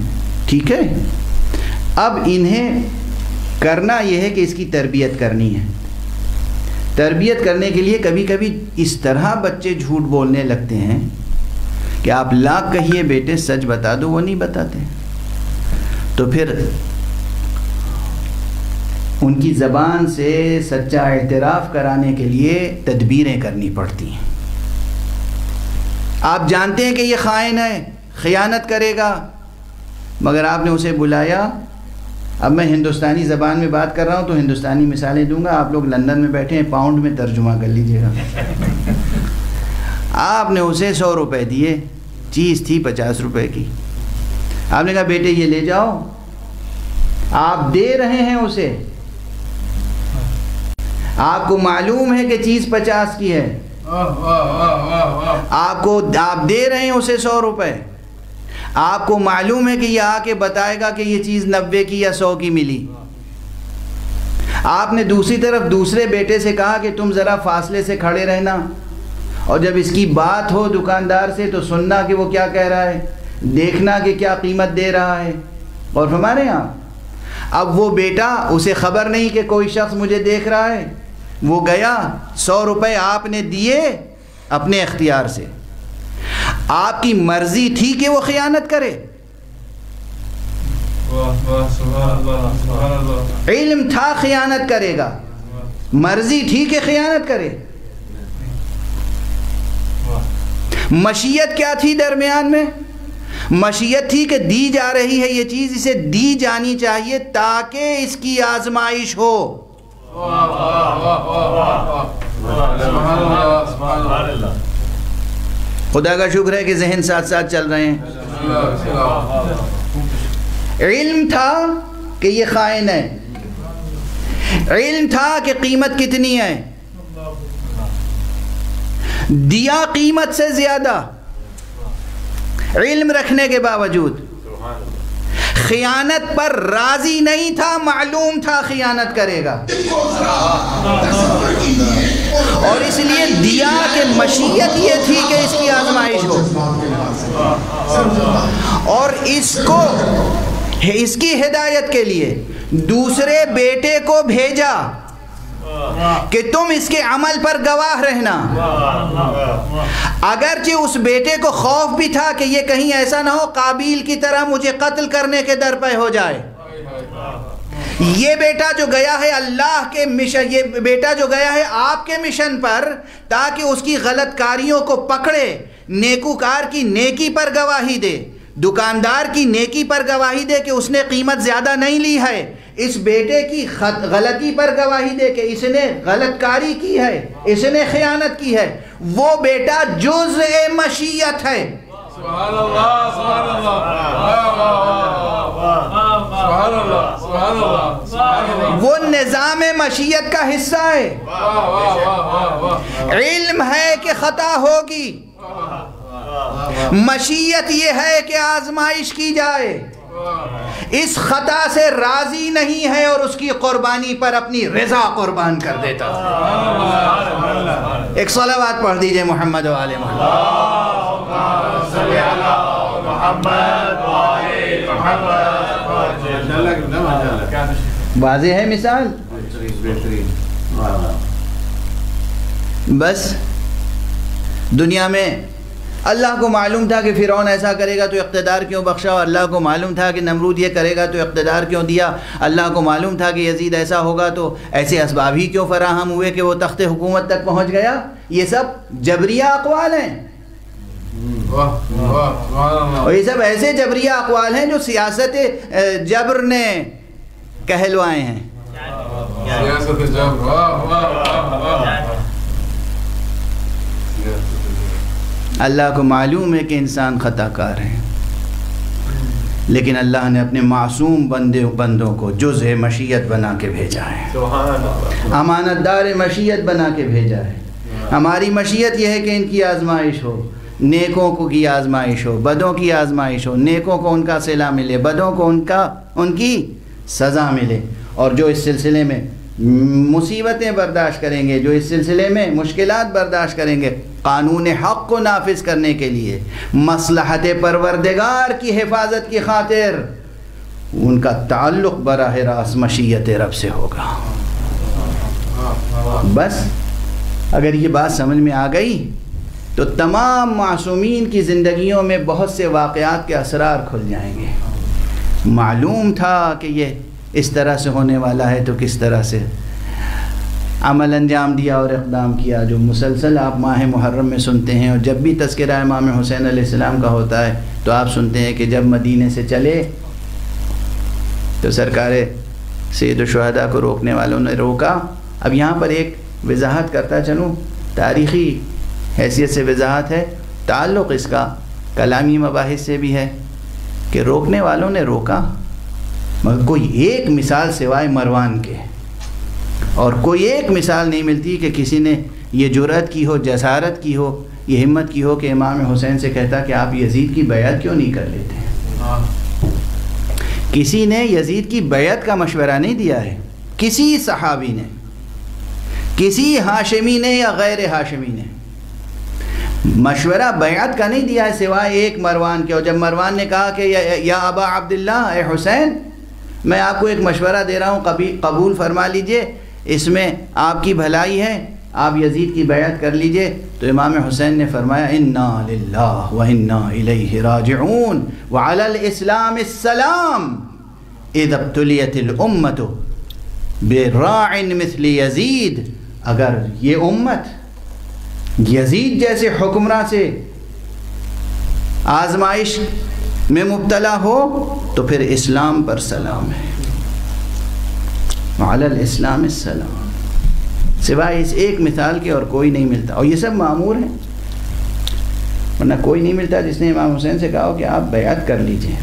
Speaker 1: ٹھیک ہے، اب انہیں کرنا یہ ہے کہ اس کی تربیت کرنی ہے. تربیت کرنے کے لیے کبھی کبھی اس طرح بچے جھوٹ بولنے لگتے ہیں کہ آپ لاکھ کہیے بیٹے سچ بتا دو، وہ نہیں بتاتے. تو پھر ان کی زبان سے سچا اعتراف کرانے کے لیے تدبیریں کرنی پڑتی ہیں. آپ جانتے ہیں کہ یہ خائن ہے، خیانت کرے گا، مگر آپ نے اسے بلایا. اب میں ہندوستانی زبان میں بات کر رہا ہوں تو ہندوستانی مثالیں دوں گا. آپ لوگ لندن میں بیٹھے ہیں، پاؤنڈ میں ترجمہ کر لیجئے گا. آپ نے اسے 100 روپے دیے، چیز تھی 50 روپے کی. آپ نے کہا بیٹے یہ لے جاؤ. آپ دے رہے ہیں اسے، آپ کو معلوم ہے کہ چیز 50 کی ہے، آپ دے رہے ہیں اسے 100 روپے. آپ کو معلوم ہے کہ یہ آ کے بتائے گا کہ یہ چیز 90 کی یا 100 کی ملی. آپ نے دوسری طرف دوسرے بیٹے سے کہا کہ تم ذرا فاصلے سے کھڑے رہنا، اور جب اس کی بات ہو دکاندار سے تو سننا کہ وہ کیا کہہ رہا ہے، دیکھنا کہ کیا قیمت دے رہا ہے. اور ہمارے یہاں اب وہ بیٹا، اسے خبر نہیں کہ کوئی شخص مجھے دیکھ رہا ہے، وہ گیا 100 روپے آپ نے دیے اپنے اختیار سے. آپ کی مرضی تھی کہ وہ خیانت کرے، علم تھا خیانت کرے گا، مرضی تھی کہ خیانت کرے. مشیت کیا تھی درمیان میں؟ مشیت تھی کہ دی جا رہی ہے یہ چیز، اسے دی جانی چاہیے تاکہ اس کی آزمائش ہو. خدا کا شکر ہے کہ ذہن ساتھ ساتھ چل رہے ہیں. علم تھا کہ یہ خائن ہے، علم تھا کہ قیمت کتنی ہے، دیا قیمت سے زیادہ. علم رکھنے کے باوجود خیانت پر راضی نہیں تھا، معلوم تھا خیانت کرے گا، اور اس لیے دیا کہ مشیت یہ تھی کہ اس کی آزمائش ہو، اور اس کی ہدایت کے لیے دوسرے بیٹے کو بھیجا کہ تم اس کے عمل پر گواہ رہنا. اگرچہ اس بیٹے کو خوف بھی تھا کہ یہ کہیں ایسا نہ ہو قابیل کی طرح مجھے قتل کرنے کے در پہ ہو جائے، یہ بیٹا جو گیا ہے اللہ کے مشن، یہ بیٹا جو گیا ہے آپ کے مشن پر تاکہ اس کی غلط کاریوں کو پکڑے، نیکوکار کی نیکی پر گواہی دے، دکاندار کی نیکی پر گواہی دے کہ اس نے قیمت زیادہ نہیں لی ہے، اس بیٹے کی غلطی پر گواہی دے کہ اس نے غلط کاری کی ہے، اس نے خیانت کی ہے، وہ بیٹا جزء مشیت ہے۔
Speaker 2: سبحان اللہ، سبحان اللہ، سبحان اللہ،
Speaker 1: وہ نظام مشیت کا حصہ ہے۔ علم ہے کہ خطا ہوگی، مشیت یہ ہے کہ آزمائش کی جائے، اس خطا سے راضی نہیں ہے اور اس کی قربانی پر اپنی رضا قربان کر دیتا۔ ایک صلوات پڑھ دیجئے محمد و آل محمد۔ واضح ہے مثال؟ بس دنیا میں اللہ کو معلوم تھا کہ فرعون ایسا کرے گا تو اقتدار کیوں بخشا، اور اللہ کو معلوم تھا کہ نمرود یہ کرے گا تو اقتدار کیوں دیا، اللہ کو معلوم تھا کہ یزید ایسا ہوگا تو ایسے اسباب ہی کیوں فراہم ہوئے کہ وہ تخت حکومت تک پہنچ گیا۔ یہ سب جبریہ اقوال ہیں، اور یہ سب ایسے جبریہ اقوال ہیں جو سیاست جبر نے کہلوائے ہیں۔
Speaker 2: سیاست جبر، واہ واہ واہ۔
Speaker 1: اللہ کو معلوم ہے کہ انسان خطا کار ہے، لیکن اللہ نے اپنے معصوم بندوں کو جزء مشیت بنا کے بھیجا ہے، امانت دار مشیت بنا کے بھیجا ہے۔ ہماری مشیت یہ ہے کہ ان کی آزمائش ہو، نیکوں کو کی آزمائش ہو، بدوں کی آزمائش ہو، نیکوں کو ان کا صلہ ملے، بدوں کو ان کی سزا ملے، اور جو اس سلسلے میں مصیبتیں برداشت کریں گے، جو اس سلسلے میں مشکلات برداشت کریں گے، قانون حق کو نافذ کرنے کے لیے، مصلحت پروردگار کی حفاظت کی خاطر، ان کا تعلق براہ راست مشیت رب سے ہوگا۔ بس اگر یہ بات سمجھ میں آ گئی تو تمام معصومین کی زندگیوں میں بہت سے واقعات کے اسرار کھل جائیں گے۔ معلوم تھا کہ یہ اس طرح سے ہونے والا ہے تو کس طرح سے عمل انجام دیا اور اقدام کیا، جو مسلسل آپ ماہ محرم میں سنتے ہیں، اور جب بھی تذکرہ امام حسین علیہ السلام کا ہوتا ہے تو آپ سنتے ہیں کہ جب مدینے سے چلے تو سرکار سید الشہداء کو روکنے والوں نے روکا۔ اب یہاں پر ایک وضاحت کرتا چلوں، تاریخی حیثیت سے وضاحت ہے، تعلق اس کا کلامی مباحث سے بھی ہے کہ روکنے والوں نے روکا، مگر کوئی ایک مثال سوائے مروان کے اور کوئی ایک مثال نہیں ملتی کہ کسی نے یہ جرأت کی ہو، جسارت کی ہو، یہ ہمت کی ہو کہ امام حسین سے کہتا کہ آپ یزید کی بیعت کیوں نہیں کر لیتے۔ کسی نے یزید کی بیعت کا مشورہ نہیں دیا ہے، کسی صحابی نے، کسی ہاشمی نے یا غیر ہاشمی نے مشورہ بیعت کا نہیں دیا ہے سوائے ایک مروان کے۔ اور جب مروان نے کہا کہ یا ابا عبداللہ، اے حسین، میں آپ کو ایک مشورہ دے رہا ہوں، قبول فرما لیجئے، اس میں آپ کی بھلائی ہے، آپ یزید کی بیعت کر لیجئے۔ تو امام حسین نے فرمایا انا للہ و انا الیہ راجعون وعلی الاسلام السلام اذا ابتلیت الامت براع مثل یزید۔ اگر یہ امت یزید جیسے حکمراں سے آزمائش میں مبتلا ہو تو پھر اسلام پر سلام ہے، وعلی الاسلام السلام، سوائے اس ایک مثال کے اور کوئی نہیں ملتا۔ اور یہ سب معمور ہیں، ورنہ کوئی نہیں ملتا جس نے امام حسین سے کہا ہو کہ آپ بیعت کر لیجئے۔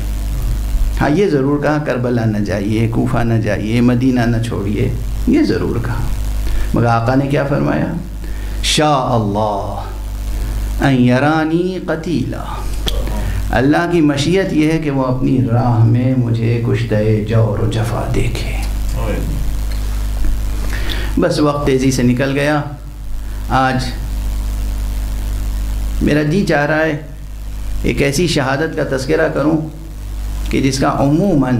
Speaker 1: ہاں یہ ضرور کہا کربلا نہ جائیے، کوفہ نہ جائیے، مدینہ نہ چھوڑیے، یہ ضرور کہا، مگر آقا نے کیا فرمایا؟ شاء اللہ ان یرانی قتیلا، اللہ کی مشیت یہ ہے کہ وہ اپنی راہ میں مجھے کشتہ جور و جفا دیکھے۔ بس وقت تیزی سے نکل گیا۔ آج میرا جی چاہ رہا ہے ایک ایسی شہادت کا تذکرہ کروں کہ جس کا عموماً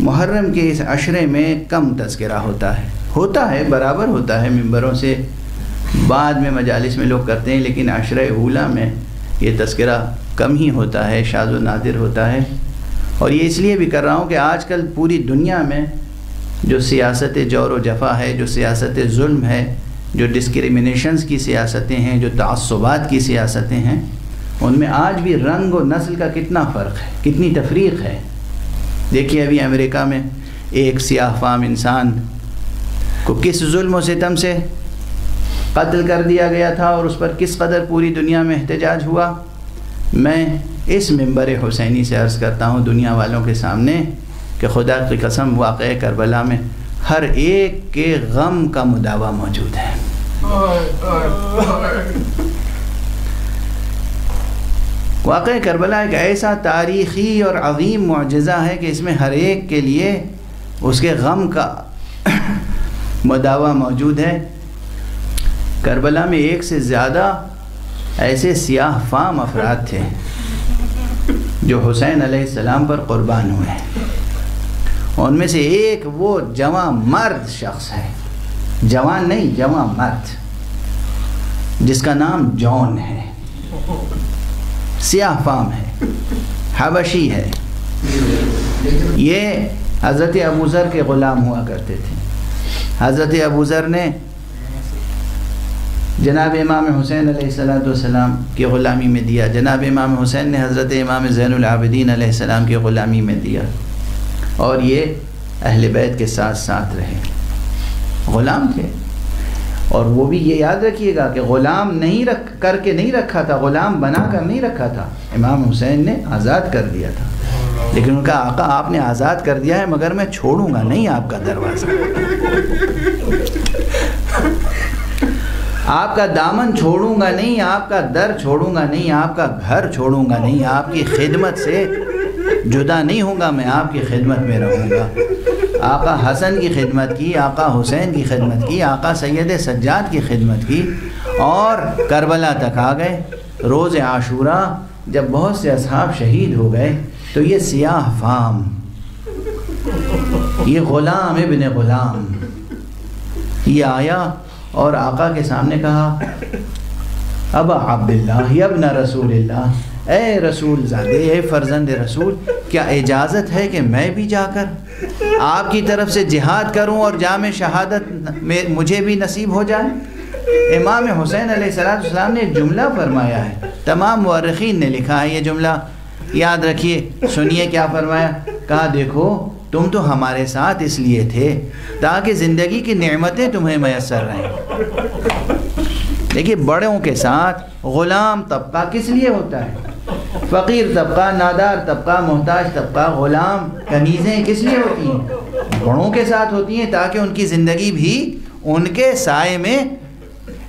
Speaker 1: محرم کے اس عشرے میں کم تذکرہ ہوتا ہے برابر ہوتا ہے، ممبروں سے بعد میں مجالس میں لوگ کرتے ہیں، لیکن عشرہ اولیٰ میں یہ تذکرہ کم ہی ہوتا ہے، شاذ و نادر ہوتا ہے۔ اور یہ اس لیے بھی کر رہا ہوں کہ آج کل پوری دنیا میں جو سیاست جور و جفا ہے، جو سیاست ظلم ہے، جو ڈسکریمنیشنز کی سیاستیں ہیں، جو تعصبات کی سیاستیں ہیں، ان میں آج بھی رنگ و نسل کا کتنا فرق ہے، کتنی تفریق ہے۔ دیکھیے ابھی امریکہ میں ایک سیاہ فام انسان کو کس ظلم و ستم سے قتل کر دیا گیا تھا اور اس پر کس قدر پوری دنیا میں احتجاج ہوا۔ میں اس منبر حسینی سے عرض کرتا ہوں دنیا والوں کے سامنے کہ خدا کی قسم واقعہ کربلا میں ہر ایک کے غم کا مداوع موجود ہے۔ واقعہ کربلا ایک ایسا تاریخی اور عظیم معجزہ ہے کہ اس میں ہر ایک کے لیے اس کے غم کا مداوع موجود ہے۔ کربلا میں ایک سے زیادہ ایسے سیاہ فام افراد تھے جو حسین علیہ السلام پر قربان ہوئے۔ ان میں سے ایک وہ جوان مرد شخص ہے، جوان نہیں جوان مرد، جس کا نام جون ہے، سیاہ فام ہے، حبشی ہے۔ یہ حضرت ابوذر کے غلام ہوا کرتے تھے۔ حضرت ابوذر نے جناب امام حسین علیہ السلام کی غلامی میں دیا، جناب امام حسین نے حضرت امام زین العابدین علیہ السلام کی غلامی میں دیا، اور یہ اہل بیت کے ساتھ ساتھ رہے، غلام تھے۔ اور وہ بھی یہ یاد رکھیے گا کہ غلام نہیں کر کے نہیں رکھا تھا، غلام بنا کر نہیں رکھا تھا، امام حسین نے آزاد کر دیا تھا، لیکن ان کا آقا آپ نے آزاد کر دیا ہے مگر میں چھوڑوں گا نہیں آپ کا دروازہ، آپ کا دامن چھوڑوں گا نہیں، آپ کا در چھوڑوں گا نہیں، آپ کا گھر چھوڑوں گا نہیں، آپ کی خدمت سے جدا نہیں ہوں گا، میں آپ کی خدمت میں رہوں گا۔ آقا حسن کی خدمت کی، آقا حسین کی خدمت کی، آقا سید سجاد کی خدمت کی، اور کربلا تک آ گئے۔ روز عاشوراء جب بہت سے اصحاب شہید ہو گئے تو یہ سیاہ فام، یہ غلام ابن غلام، یہ آیا اور آقا کے سامنے کہا ابا عبداللہ یا ابن رسول اللہ، اے رسول زادے، اے فرزند رسول، کیا اجازت ہے کہ میں بھی جا کر آپ کی طرف سے جہاد کروں اور جام شہادت میں مجھے بھی نصیب ہو جائے؟ امام حسین علیہ السلام نے ایک جملہ فرمایا ہے، تمام مورخین نے لکھا ہے یہ جملہ، یاد رکھیے، سنیے کیا فرمایا۔ کہا دیکھو تم تو ہمارے ساتھ اس لیے تھے تاکہ زندگی کی نعمتیں تمہیں میسر رہیں۔ دیکھیے بڑوں کے ساتھ غلام طبقہ کس لیے ہوتا ہے؟ فقیر طبقہ، نادار طبقہ، محتاج طبقہ، غلام، کنیزیں کس لیے ہوتی ہیں؟ بڑوں کے ساتھ ہوتی ہیں تاکہ ان کی زندگی بھی ان کے سائے میں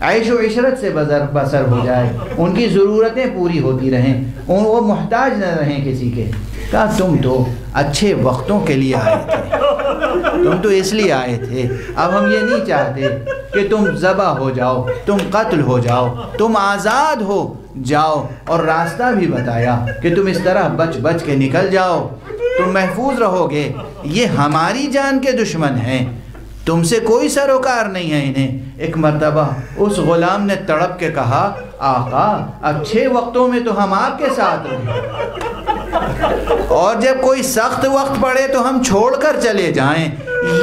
Speaker 1: عیش و عشرت سے بسر ہو جائے، ان کی ضرورتیں پوری ہوتی رہیں، وہ محتاج نہ رہیں کسی کے۔ کہا تم تو اچھے وقتوں کے لیے آئے تھے، تم تو اس لیے آئے تھے، اب ہم یہ نہیں چاہتے کہ تم ذبح ہو جاؤ، تم قتل ہو جاؤ، تم آزاد ہو جاؤ، اور راستہ بھی بتایا کہ تم اس طرح بچ بچ کے نکل جاؤ، تم محفوظ رہو گے، یہ ہماری جان کے دشمن ہیں، تم سے کوئی سروکار نہیں ہے انہیں۔ ایک مرتبہ اس غلام نے تڑپ کے کہا آقا اچھے وقتوں میں تو ہم آپ کے ساتھ رہے، اور جب کوئی سخت وقت پڑے تو ہم چھوڑ کر چلے جائیں،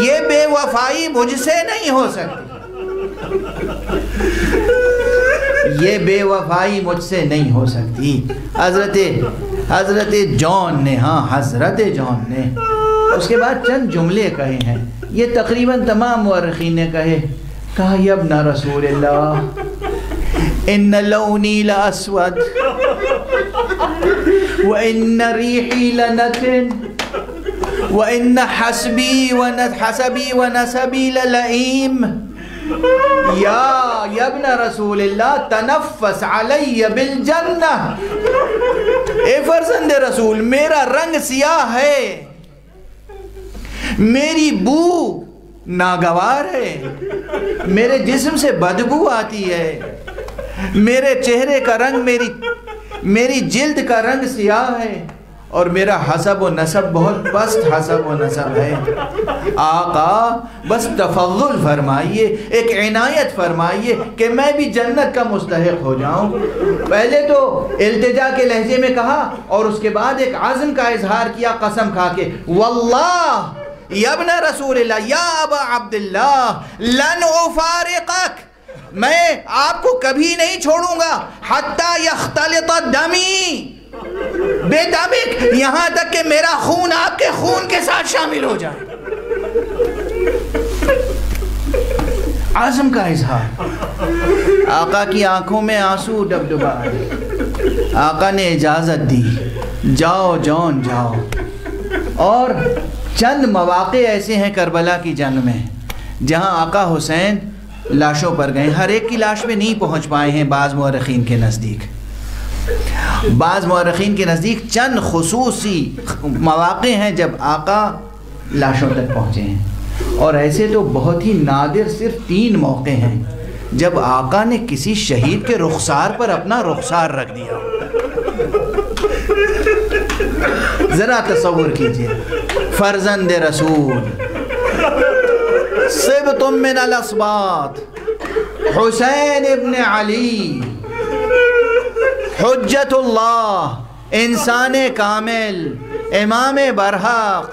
Speaker 1: یہ بے وفائی مجھ سے نہیں ہو سکتی، یہ بے وفائی مجھ سے نہیں ہو سکتی۔ حضرت جون نے، حضرت جون نے اس کے بعد چند جملے کہے ہیں، یہ تقریباً تمام مورخین نے کہا یا ابن رسول اللہ ان لونی لاسود وان ریحی لنتن وان حسبی ونسبی للئیم یا ابن رسول اللہ تنفس علی بالجنہ، اے فرزند رسول میرا رنگ سیاہ ہے، میری بو ناگوار ہے، میرے جسم سے بدبو آتی ہے، میرے چہرے کا رنگ، میری جلد کا رنگ سیاہ ہے، اور میرا حسب و نسب بہت پست حسب و نسب ہے، آقا بس تفضل فرمائیے، ایک عنایت فرمائیے کہ میں بھی جنت کا مستحق ہو جاؤں۔ پہلے تو التجا کے لہجے میں کہا اور اس کے بعد ایک عزم کا اظہار کیا قسم کھا کے، واللہ یا ابن رسول اللہ یا ابا عبداللہ لن افارقک، میں آپ کو کبھی نہیں چھوڑوں گا، حتی یختلط دمی بے دمک، یہاں تک کہ میرا خون آپ کے خون کے ساتھ شامل ہو جائے۔ عزم کا اظہار، آقا کی آنکھوں میں آنسو ڈبڈبا ہے، آقا نے اجازت دی، جاؤ جون جاؤ۔ اور چند مواقع ایسے ہیں کربلا کی جنگ میں جہاں آقا حسین لاشوں پر گئے، ہر ایک کی لاش پہ نہیں پہنچ پائے ہیں، بعض مورخین کے نزدیک چند خصوصی مواقع ہیں جب آقا لاشوں تک پہنچے ہیں، اور ایسے تو بہت ہی نادر صرف 3 موقع ہیں جب آقا نے کسی شہید کے رخسار پر اپنا رخسار رکھ دیا۔ ذرا تصور کیجئے، فرزند رسول، صبت من الاسباط، حسین ابن علی، حجت اللہ، انسان کامل، امام برحق،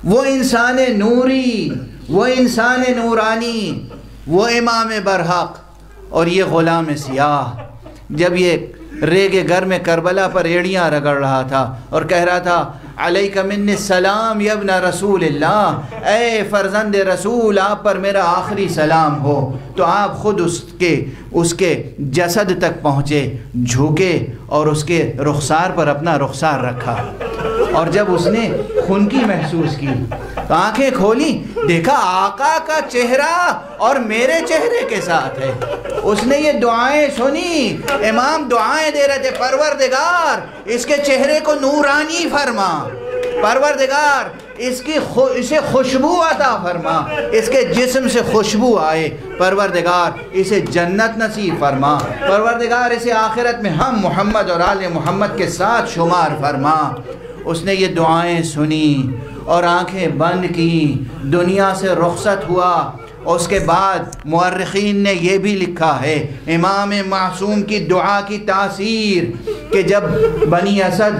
Speaker 1: وہ انسان نوری، وہ انسان نورانی، وہ امام برحق، اور یہ غلام سیاہ جب یہ ریگ گر میں کربلا پر ایڑیاں رگڑ رہا تھا اور کہہ رہا تھا علیک من السلام یا ابن رسول اللہ، اے فرزند رسول آپ پر میرا آخری سلام ہو، تو آپ خود اس کے جسد تک پہنچے، جھوکے اور اس کے رخسار پر اپنا رخسار رکھا، اور جب اس نے خنکی محسوس کی تو آنکھیں کھولی، دیکھا آقا کا چہرہ اور میرے چہرے کے ساتھ ہے۔ اس نے یہ دعائیں سنی، امام دعائیں دے رہے تھے، پروردگار اس کے چہرے کو نورانی فرما، پروردگار اسے خوشبو عطا فرما، اس کے جسم سے خوشبو آئے، پروردگار اسے جنت نصیب فرما، پروردگار اسے آخرت میں ہم محمد اور آل محمد کے ساتھ شمار فرما۔ اس نے یہ دعائیں سنی اور آنکھیں بند کی، دنیا سے رخصت ہوا۔ اس کے بعد مورخین نے یہ بھی لکھا ہے امام معصوم کی دعا کی تاثیر کہ جب بنی اسد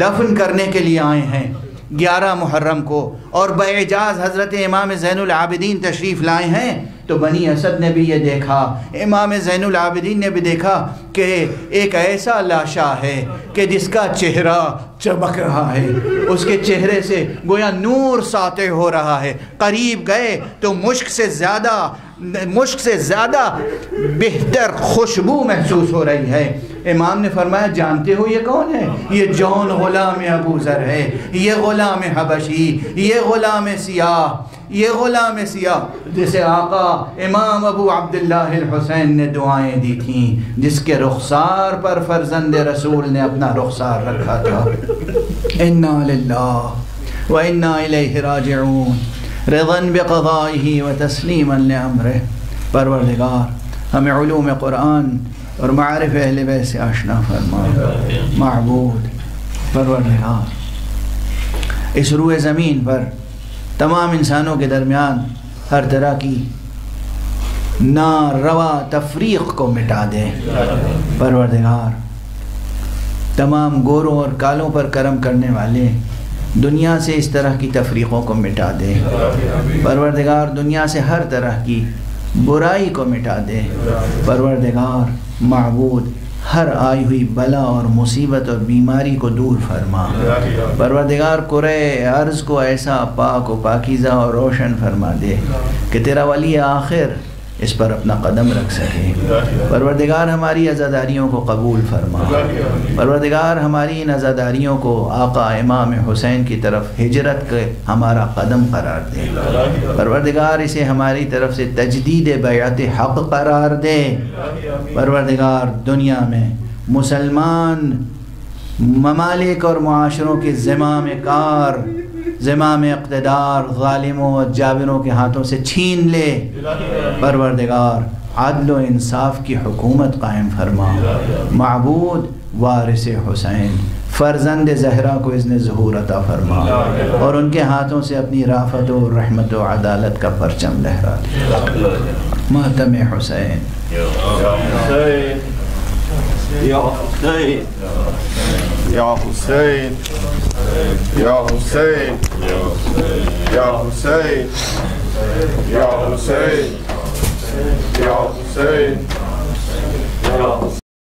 Speaker 1: دفن کرنے کے لیے آئے ہیں 11 محرم کو اور باعجاز حضرت امام زین العابدین تشریف لائے ہیں، تو بنی اسد نے بھی یہ دیکھا، امام زین العابدین نے بھی دیکھا کہ ایک ایسا لاشا ہے کہ جس کا چہرہ چمک رہا ہے، اس کے چہرے سے گویا نور ساطع ہو رہا ہے۔ قریب گئے تو مشک سے زیادہ بہتر خوشبو محسوس ہو رہی ہے۔ امام نے فرمایا جانتے ہو یہ کون ہے؟ یہ جون غلام ابو ذر ہے، یہ غلام حبشی، یہ غلام سیاہ جسے آقا امام ابو عبداللہ الحسین نے دعائیں دی تھیں، جس کے رخسار پر فرزند رسول نے اپنا رخسار رکھا تھا۔ انا للہ و انا الیہ راجعون، رضا بقضائہ و تسلیما لامرہ۔ پروردگار ہمیں علوم قرآن اور معارف اہل بیت سے آشنا فرما۔ معبود پروردگار اس روئے زمین پر تمام انسانوں کے درمیان ہر طرح کی ناروا تفریق کو مٹا دے۔ پروردگار تمام گوروں اور کالوں پر کرم کرنے والے دنیا سے اس طرح کی تفریقوں کو مٹا دے۔ پروردگار دنیا سے ہر طرح کی برائی کو مٹا دے۔ پروردگار معبود ہر آئی ہوئی بلا اور مصیبت اور بیماری کو دور فرما۔ پروردگار کرے ارض کو ایسا پاک و پاکیزہ اور روشن فرما دے کہ تیرا ولی آخر اس پر اپنا قدم رکھ سکے۔ پروردگار ہماری عزاداریوں کو قبول فرما۔ پروردگار ہماری ان عزاداریوں کو آقا امام حسین کی طرف ہجرت کے ہمارا قدم قرار دے۔ پروردگار اسے ہماری طرف سے تجدید بیعت حق قرار دے۔ پروردگار دنیا میں مسلمان ممالک اور معاشروں کے زمام اقتدار ظالموں اور جابروں کے ہاتھوں سے چھین لے۔ پروردگار عدل و انصاف کی حکومت قائم فرما۔ معبود وارث حسین فرزند زہرا کو اذن ظہور عطا فرما اور ان کے ہاتھوں سے اپنی رافت و رحمت و عدالت کا پرچم لہرا دے. ماتم حسین
Speaker 3: یا حسین یا حسین یا حسین یا حسین یا حسین یا حسین یا حسین یا